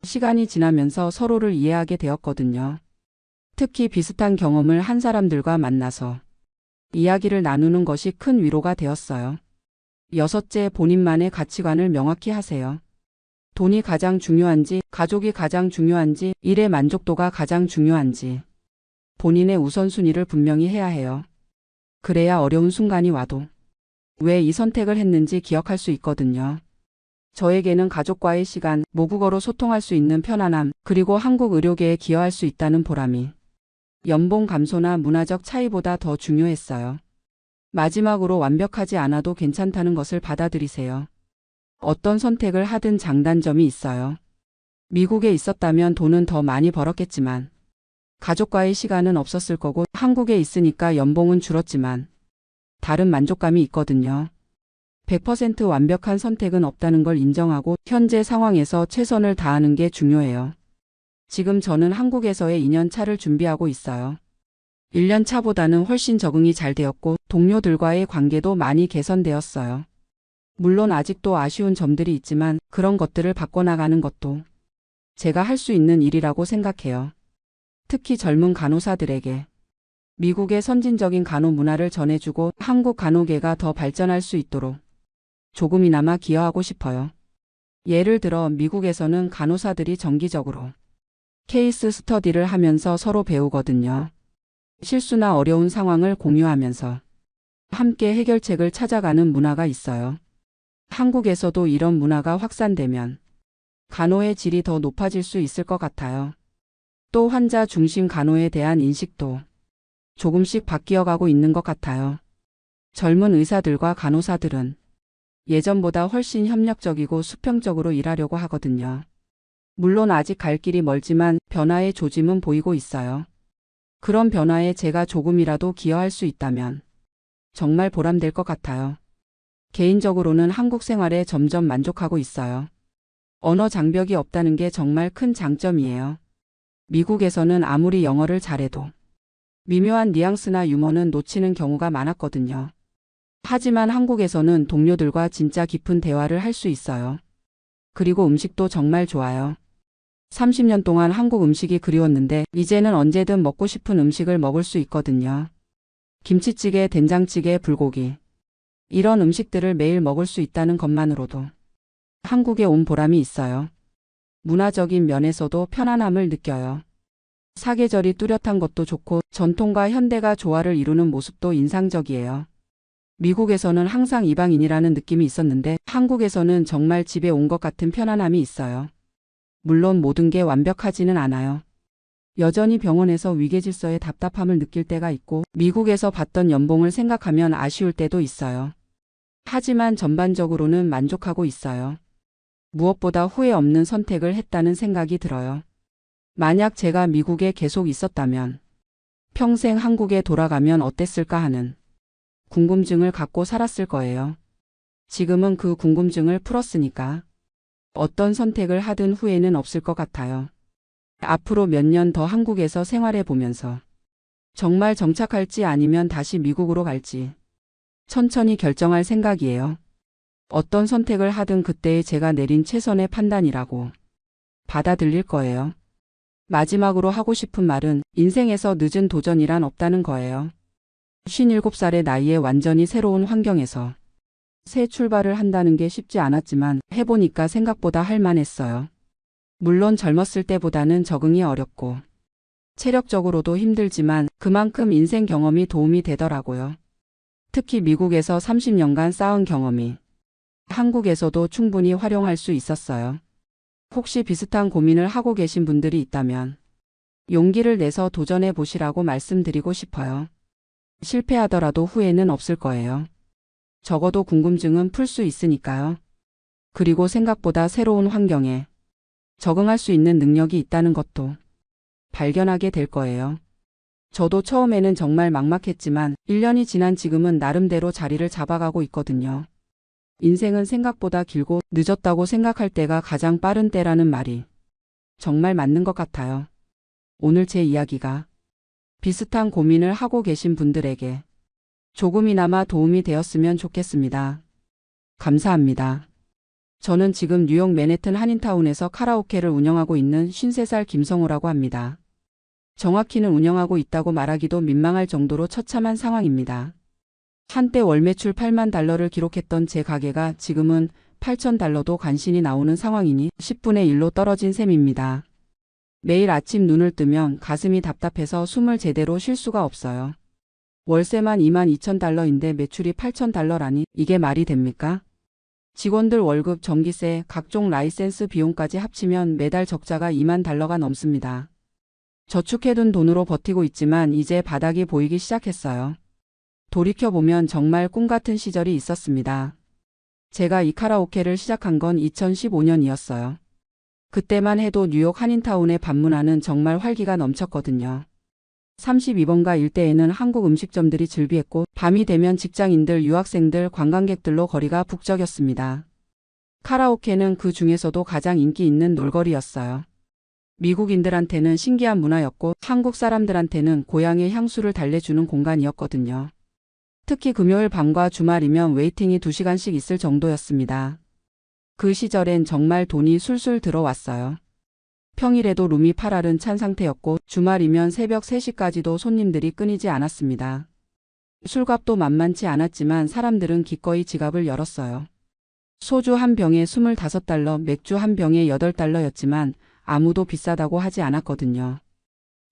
시간이 지나면서 서로를 이해하게 되었거든요. 특히 비슷한 경험을 한 사람들과 만나서 이야기를 나누는 것이 큰 위로가 되었어요. 여섯째, 본인만의 가치관을 명확히 하세요. 돈이 가장 중요한지, 가족이 가장 중요한지, 일의 만족도가 가장 중요한지 본인의 우선순위를 분명히 해야 해요. 그래야 어려운 순간이 와도 왜 이 선택을 했는지 기억할 수 있거든요. 저에게는 가족과의 시간, 모국어로 소통할 수 있는 편안함, 그리고 한국 의료계에 기여할 수 있다는 보람이 연봉 감소나 문화적 차이보다 더 중요했어요. 마지막으로 완벽하지 않아도 괜찮다는 것을 받아들이세요. 어떤 선택을 하든 장단점이 있어요. 미국에 있었다면 돈은 더 많이 벌었겠지만 가족과의 시간은 없었을 거고 한국에 있으니까 연봉은 줄었지만 다른 만족감이 있거든요. 100% 완벽한 선택은 없다는 걸 인정하고 현재 상황에서 최선을 다하는 게 중요해요. 지금 저는 한국에서의 2년 차를 준비하고 있어요. 1년 차보다는 훨씬 적응이 잘 되었고 동료들과의 관계도 많이 개선되었어요. 물론 아직도 아쉬운 점들이 있지만 그런 것들을 바꿔나가는 것도 제가 할 수 있는 일이라고 생각해요. 특히 젊은 간호사들에게 미국의 선진적인 간호 문화를 전해주고 한국 간호계가 더 발전할 수 있도록 조금이나마 기여하고 싶어요. 예를 들어 미국에서는 간호사들이 정기적으로 케이스 스터디를 하면서 서로 배우거든요. 실수나 어려운 상황을 공유하면서 함께 해결책을 찾아가는 문화가 있어요. 한국에서도 이런 문화가 확산되면 간호의 질이 더 높아질 수 있을 것 같아요. 또 환자 중심 간호에 대한 인식도 조금씩 바뀌어가고 있는 것 같아요. 젊은 의사들과 간호사들은 예전보다 훨씬 협력적이고 수평적으로 일하려고 하거든요. 물론 아직 갈 길이 멀지만 변화의 조짐은 보이고 있어요. 그런 변화에 제가 조금이라도 기여할 수 있다면 정말 보람될 것 같아요. 개인적으로는 한국 생활에 점점 만족하고 있어요. 언어 장벽이 없다는 게 정말 큰 장점이에요. 미국에서는 아무리 영어를 잘해도 미묘한 뉘앙스나 유머는 놓치는 경우가 많았거든요. 하지만 한국에서는 동료들과 진짜 깊은 대화를 할 수 있어요. 그리고 음식도 정말 좋아요. 30년 동안 한국 음식이 그리웠는데 이제는 언제든 먹고 싶은 음식을 먹을 수 있거든요. 김치찌개, 된장찌개, 불고기. 이런 음식들을 매일 먹을 수 있다는 것만으로도 한국에 온 보람이 있어요. 문화적인 면에서도 편안함을 느껴요. 사계절이 뚜렷한 것도 좋고 전통과 현대가 조화를 이루는 모습도 인상적이에요. 미국에서는 항상 이방인이라는 느낌이 있었는데 한국에서는 정말 집에 온 것 같은 편안함이 있어요. 물론 모든 게 완벽하지는 않아요. 여전히 병원에서 위계질서에 답답함을 느낄 때가 있고 미국에서 받던 연봉을 생각하면 아쉬울 때도 있어요. 하지만 전반적으로는 만족하고 있어요. 무엇보다 후회 없는 선택을 했다는 생각이 들어요. 만약 제가 미국에 계속 있었다면, 평생 한국에 돌아가면 어땠을까 하는 궁금증을 갖고 살았을 거예요. 지금은 그 궁금증을 풀었으니까 어떤 선택을 하든 후회는 없을 것 같아요. 앞으로 몇 년 더 한국에서 생활해 보면서 정말 정착할지 아니면 다시 미국으로 갈지 천천히 결정할 생각이에요. 어떤 선택을 하든 그때의 제가 내린 최선의 판단이라고 받아들일 거예요. 마지막으로 하고 싶은 말은 인생에서 늦은 도전이란 없다는 거예요. 57살의 나이에 완전히 새로운 환경에서 새 출발을 한다는 게 쉽지 않았지만 해보니까 생각보다 할만했어요. 물론 젊었을 때보다는 적응이 어렵고 체력적으로도 힘들지만 그만큼 인생 경험이 도움이 되더라고요. 특히 미국에서 30년간 쌓은 경험이 한국에서도 충분히 활용할 수 있었어요. 혹시 비슷한 고민을 하고 계신 분들이 있다면 용기를 내서 도전해 보시라고 말씀드리고 싶어요. 실패하더라도 후회는 없을 거예요. 적어도 궁금증은 풀 수 있으니까요. 그리고 생각보다 새로운 환경에 적응할 수 있는 능력이 있다는 것도 발견하게 될 거예요. 저도 처음에는 정말 막막했지만 1년이 지난 지금은 나름대로 자리를 잡아가고 있거든요. 인생은 생각보다 길고 늦었다고 생각할 때가 가장 빠른 때라는 말이 정말 맞는 것 같아요. 오늘 제 이야기가 비슷한 고민을 하고 계신 분들에게 조금이나마 도움이 되었으면 좋겠습니다. 감사합니다. 저는 지금 뉴욕 맨해튼 한인타운에서 카라오케를 운영하고 있는 53살 김성호라고 합니다. 정확히는 운영하고 있다고 말하기도 민망할 정도로 처참한 상황입니다. 한때 월 매출 8만 달러를 기록했던 제 가게가 지금은 8천 달러도 간신히 나오는 상황이니 10분의 1로 떨어진 셈입니다. 매일 아침 눈을 뜨면 가슴이 답답해서 숨을 제대로 쉴 수가 없어요. 월세만 2만 2천 달러인데 매출이 8천 달러라니 이게 말이 됩니까? 직원들 월급, 전기세, 각종 라이센스 비용까지 합치면 매달 적자가 2만 달러가 넘습니다. 저축해둔 돈으로 버티고 있지만 이제 바닥이 보이기 시작했어요. 돌이켜보면 정말 꿈같은 시절이 있었습니다. 제가 이 카라오케를 시작한 건 2015년이었어요. 그때만 해도 뉴욕 한인타운의 밤문화는 정말 활기가 넘쳤거든요. 32번가 일대에는 한국 음식점들이 즐비했고 밤이 되면 직장인들, 유학생들, 관광객들로 거리가 북적였습니다. 카라오케는 그 중에서도 가장 인기 있는 놀거리였어요. 미국인들한테는 신기한 문화였고 한국 사람들한테는 고향의 향수를 달래주는 공간이었거든요. 특히 금요일 밤과 주말이면 웨이팅이 2시간씩 있을 정도였습니다. 그 시절엔 정말 돈이 술술 들어왔어요. 평일에도 룸이 팔알은 찬 상태였고 주말이면 새벽 3시까지도 손님들이 끊이지 않았습니다. 술값도 만만치 않았지만 사람들은 기꺼이 지갑을 열었어요. 소주 한 병에 25달러, 맥주 한 병에 8달러였지만 아무도 비싸다고 하지 않았거든요.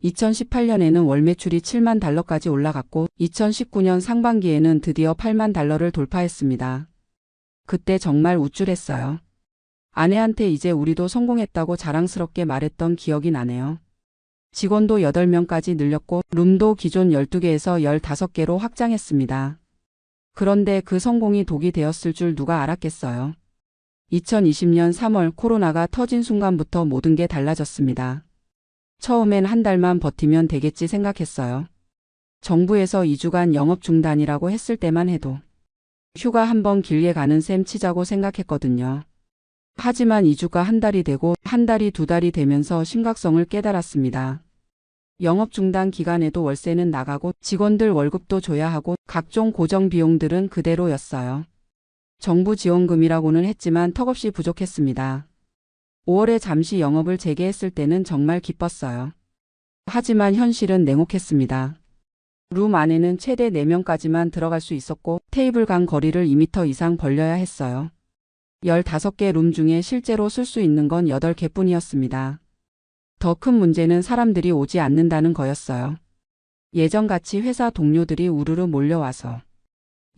2018년에는 월 매출이 7만 달러까지 올라갔고 2019년 상반기에는 드디어 8만 달러를 돌파했습니다. 그때 정말 우쭐했어요. 아내한테 이제 우리도 성공했다고 자랑스럽게 말했던 기억이 나네요. 직원도 8명까지 늘렸고 룸도 기존 12개에서 15개로 확장했습니다. 그런데 그 성공이 독이 되었을 줄 누가 알았겠어요. 2020년 3월 코로나가 터진 순간부터 모든 게 달라졌습니다. 처음엔 한 달만 버티면 되겠지 생각했어요. 정부에서 2주간 영업 중단이라고 했을 때만 해도 휴가 한번 길게 가는 셈 치자고 생각했거든요. 하지만 2주가 한 달이 되고 한 달이 2달이 되면서 심각성을 깨달았습니다. 영업 중단 기간에도 월세는 나가고 직원들 월급도 줘야 하고 각종 고정 비용들은 그대로였어요. 정부 지원금이라고는 했지만 턱없이 부족했습니다. 5월에 잠시 영업을 재개했을 때는 정말 기뻤어요. 하지만 현실은 냉혹했습니다. 룸 안에는 최대 4명까지만 들어갈 수 있었고 테이블 간 거리를 2m 이상 벌려야 했어요. 15개 룸 중에 실제로 쓸 수 있는 건 8개뿐이었습니다. 더 큰 문제는 사람들이 오지 않는다는 거였어요. 예전같이 회사 동료들이 우르르 몰려와서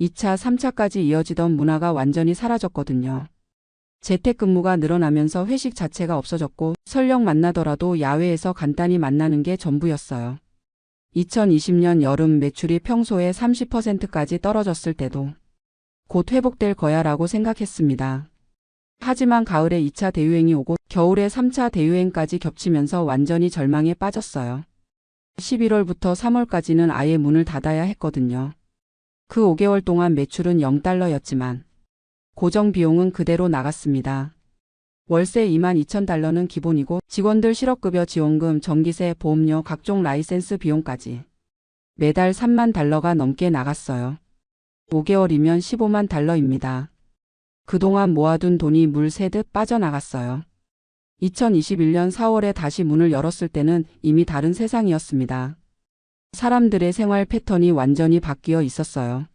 2차, 3차까지 이어지던 문화가 완전히 사라졌거든요. 재택근무가 늘어나면서 회식 자체가 없어졌고 설령 만나더라도 야외에서 간단히 만나는 게 전부였어요. 2020년 여름 매출이 평소에 30%까지 떨어졌을 때도 곧 회복될 거야 라고 생각했습니다. 하지만 가을에 2차 대유행이 오고 겨울에 3차 대유행까지 겹치면서 완전히 절망에 빠졌어요. 11월부터 3월까지는 아예 문을 닫아야 했거든요. 그 5개월 동안 매출은 0달러였지만 고정 비용은 그대로 나갔습니다. 월세 22,000달러는 기본이고 직원들 실업급여 지원금, 전기세, 보험료, 각종 라이센스 비용까지 매달 3만 달러가 넘게 나갔어요. 5개월이면 15만 달러입니다. 그동안 모아둔 돈이 물 새듯 빠져나갔어요. 2021년 4월에 다시 문을 열었을 때는 이미 다른 세상이었습니다. 사람들의 생활 패턴이 완전히 바뀌어 있었어요.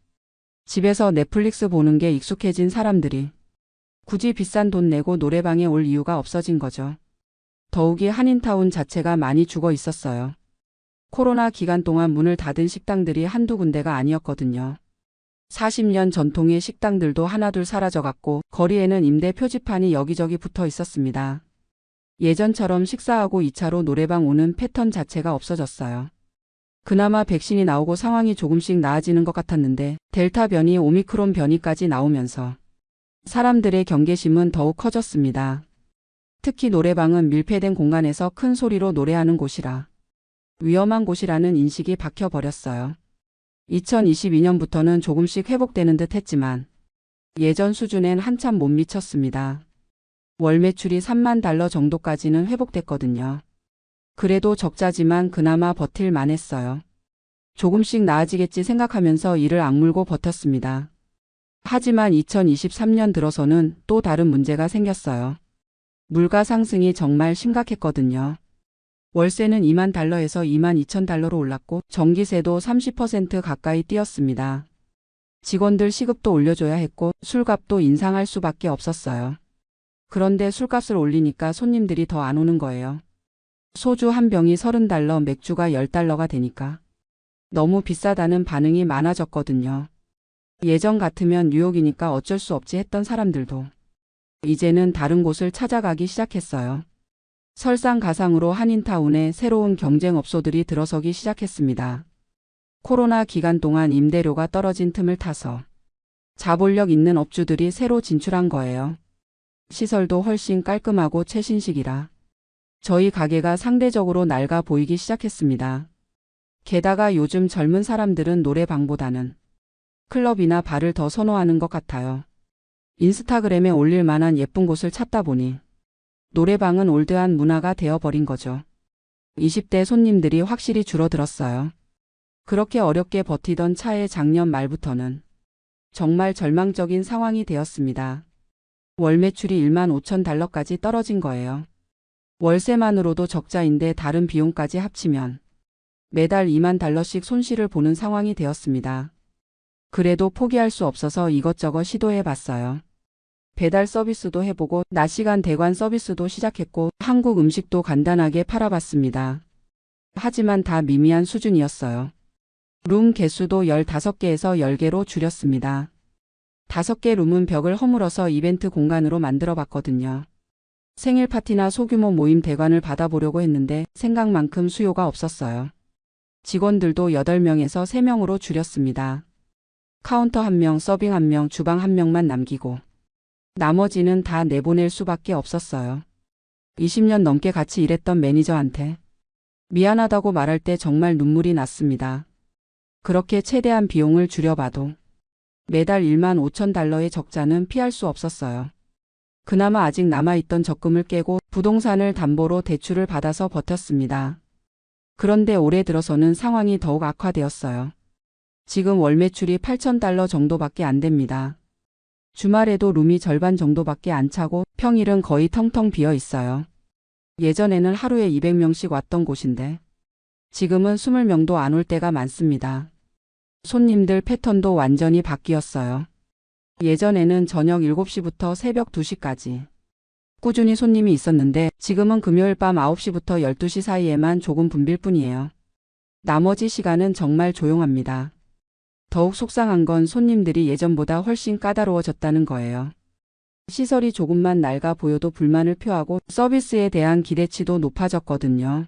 집에서 넷플릭스 보는 게 익숙해진 사람들이 굳이 비싼 돈 내고 노래방에 올 이유가 없어진 거죠. 더욱이 한인타운 자체가 많이 죽어 있었어요. 코로나 기간 동안 문을 닫은 식당들이 한두 군데가 아니었거든요. 40년 전통의 식당들도 하나둘 사라져갔고 거리에는 임대 표지판이 여기저기 붙어 있었습니다. 예전처럼 식사하고 2차로 노래방 오는 패턴 자체가 없어졌어요. 그나마 백신이 나오고 상황이 조금씩 나아지는 것 같았는데 델타 변이, 오미크론 변이까지 나오면서 사람들의 경계심은 더욱 커졌습니다. 특히 노래방은 밀폐된 공간에서 큰 소리로 노래하는 곳이라 위험한 곳이라는 인식이 박혀버렸어요. 2022년부터는 조금씩 회복되는 듯 했지만 예전 수준엔 한참 못 미쳤습니다. 월 매출이 3만 달러 정도까지는 회복됐거든요. 그래도 적자지만 그나마 버틸 만했어요. 조금씩 나아지겠지 생각하면서 이를 악물고 버텼습니다. 하지만 2023년 들어서는 또 다른 문제가 생겼어요. 물가 상승이 정말 심각했거든요. 월세는 2만 달러에서 2만 2천 달러로 올랐고 전기세도 30% 가까이 뛰었습니다. 직원들 시급도 올려줘야 했고 술값도 인상할 수밖에 없었어요. 그런데 술값을 올리니까 손님들이 더 안 오는 거예요. 소주 한 병이 30달러, 맥주가 10달러가 되니까 너무 비싸다는 반응이 많아졌거든요. 예전 같으면 뉴욕이니까 어쩔 수 없지 했던 사람들도 이제는 다른 곳을 찾아가기 시작했어요. 설상가상으로 한인타운에 새로운 경쟁업소들이 들어서기 시작했습니다. 코로나 기간 동안 임대료가 떨어진 틈을 타서 자본력 있는 업주들이 새로 진출한 거예요. 시설도 훨씬 깔끔하고 최신식이라 저희 가게가 상대적으로 낡아 보이기 시작했습니다. 게다가 요즘 젊은 사람들은 노래방보다는 클럽이나 바를 더 선호하는 것 같아요. 인스타그램에 올릴 만한 예쁜 곳을 찾다 보니 노래방은 올드한 문화가 되어버린 거죠. 20대 손님들이 확실히 줄어들었어요. 그렇게 어렵게 버티던 차에 작년 말부터는 정말 절망적인 상황이 되었습니다. 월 매출이 1만 5천 달러까지 떨어진 거예요. 월세만으로도 적자인데 다른 비용까지 합치면 매달 2만 달러씩 손실을 보는 상황이 되었습니다. 그래도 포기할 수 없어서 이것저것 시도해봤어요. 배달 서비스도 해보고 낮 시간 대관 서비스도 시작했고 한국 음식도 간단하게 팔아봤습니다. 하지만 다 미미한 수준이었어요. 룸 개수도 15개에서 10개로 줄였습니다. 5개 룸은 벽을 허물어서 이벤트 공간으로 만들어 봤거든요. 생일 파티나 소규모 모임 대관을 받아보려고 했는데 생각만큼 수요가 없었어요. 직원들도 8명에서 3명으로 줄였습니다. 카운터 1명, 서빙 1명, 주방 1명만 남기고 나머지는 다 내보낼 수밖에 없었어요. 20년 넘게 같이 일했던 매니저한테 미안하다고 말할 때 정말 눈물이 났습니다. 그렇게 최대한 비용을 줄여봐도 매달 1만 5천 달러의 적자는 피할 수 없었어요. 그나마 아직 남아있던 적금을 깨고 부동산을 담보로 대출을 받아서 버텼습니다. 그런데 올해 들어서는 상황이 더욱 악화되었어요. 지금 월 매출이 8천 달러 정도밖에 안 됩니다. 주말에도 룸이 절반 정도밖에 안 차고 평일은 거의 텅텅 비어 있어요. 예전에는 하루에 200명씩 왔던 곳인데 지금은 20명도 안 올 때가 많습니다. 손님들 패턴도 완전히 바뀌었어요. 예전에는 저녁 7시부터 새벽 2시까지 꾸준히 손님이 있었는데 지금은 금요일 밤 9시부터 12시 사이에만 조금 붐빌 뿐이에요. 나머지 시간은 정말 조용합니다. 더욱 속상한 건 손님들이 예전보다 훨씬 까다로워졌다는 거예요. 시설이 조금만 낡아 보여도 불만을 표하고 서비스에 대한 기대치도 높아졌거든요.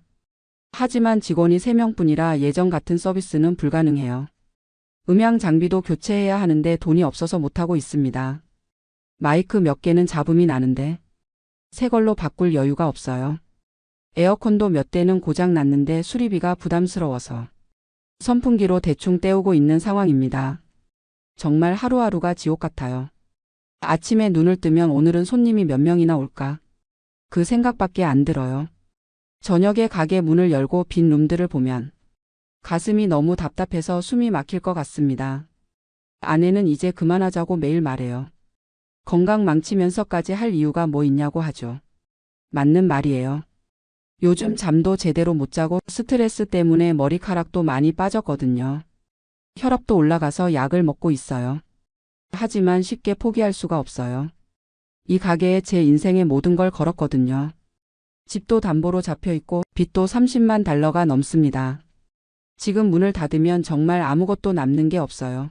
하지만 직원이 3명뿐이라 예전 같은 서비스는 불가능해요. 음향 장비도 교체해야 하는데 돈이 없어서 못하고 있습니다. 마이크 몇 개는 잡음이 나는데 새 걸로 바꿀 여유가 없어요. 에어컨도 몇 대는 고장 났는데 수리비가 부담스러워서 선풍기로 대충 때우고 있는 상황입니다. 정말 하루하루가 지옥 같아요. 아침에 눈을 뜨면 오늘은 손님이 몇 명이나 올까? 그 생각밖에 안 들어요. 저녁에 가게 문을 열고 빈 룸들을 보면 가슴이 너무 답답해서 숨이 막힐 것 같습니다. 아내는 이제 그만하자고 매일 말해요. 건강 망치면서까지 할 이유가 뭐 있냐고 하죠. 맞는 말이에요. 요즘 잠도 제대로 못 자고 스트레스 때문에 머리카락도 많이 빠졌거든요. 혈압도 올라가서 약을 먹고 있어요. 하지만 쉽게 포기할 수가 없어요. 이 가게에 제 인생의 모든 걸 걸었거든요. 집도 담보로 잡혀 있고 빚도 30만 달러가 넘습니다. 지금 문을 닫으면 정말 아무것도 남는 게 없어요.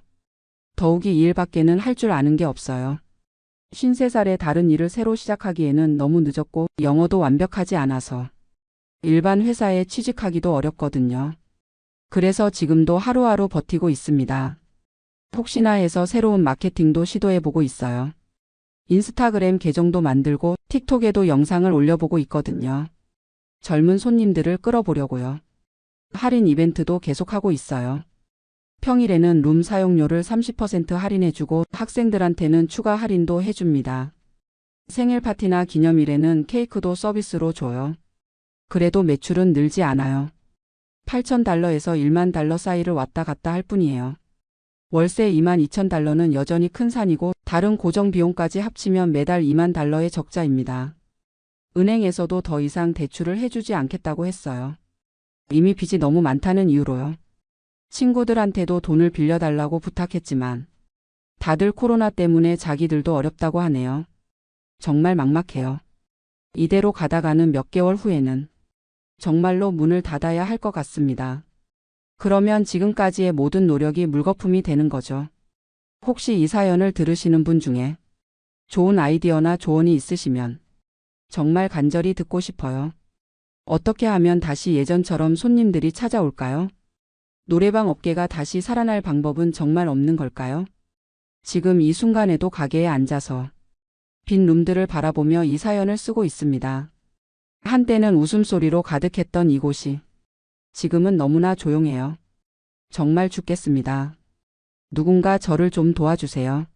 더욱이 이 일밖에는 할 줄 아는 게 없어요. 53살에 다른 일을 새로 시작하기에는 너무 늦었고 영어도 완벽하지 않아서 일반 회사에 취직하기도 어렵거든요. 그래서 지금도 하루하루 버티고 있습니다. 혹시나 해서 새로운 마케팅도 시도해보고 있어요. 인스타그램 계정도 만들고 틱톡에도 영상을 올려보고 있거든요. 젊은 손님들을 끌어보려고요. 할인 이벤트도 계속하고 있어요. 평일에는 룸 사용료를 30% 할인해주고 학생들한테는 추가 할인도 해줍니다. 생일 파티나 기념일에는 케이크도 서비스로 줘요. 그래도 매출은 늘지 않아요. 8,000달러에서 1만 달러 사이를 왔다 갔다 할 뿐이에요. 월세 22,000달러는 여전히 큰 산이고 다른 고정 비용까지 합치면 매달 2만 달러의 적자입니다. 은행에서도 더 이상 대출을 해주지 않겠다고 했어요. 이미 빚이 너무 많다는 이유로요. 친구들한테도 돈을 빌려달라고 부탁했지만 다들 코로나 때문에 자기들도 어렵다고 하네요. 정말 막막해요. 이대로 가다가는 몇 개월 후에는 정말로 문을 닫아야 할 것 같습니다. 그러면 지금까지의 모든 노력이 물거품이 되는 거죠. 혹시 이 사연을 들으시는 분 중에 좋은 아이디어나 조언이 있으시면 정말 간절히 듣고 싶어요. 어떻게 하면 다시 예전처럼 손님들이 찾아올까요? 노래방 업계가 다시 살아날 방법은 정말 없는 걸까요? 지금 이 순간에도 가게에 앉아서 빈 룸들을 바라보며 이 사연을 쓰고 있습니다. 한때는 웃음소리로 가득했던 이곳이 지금은 너무나 조용해요. 정말 죽겠습니다. 누군가 저를 좀 도와주세요.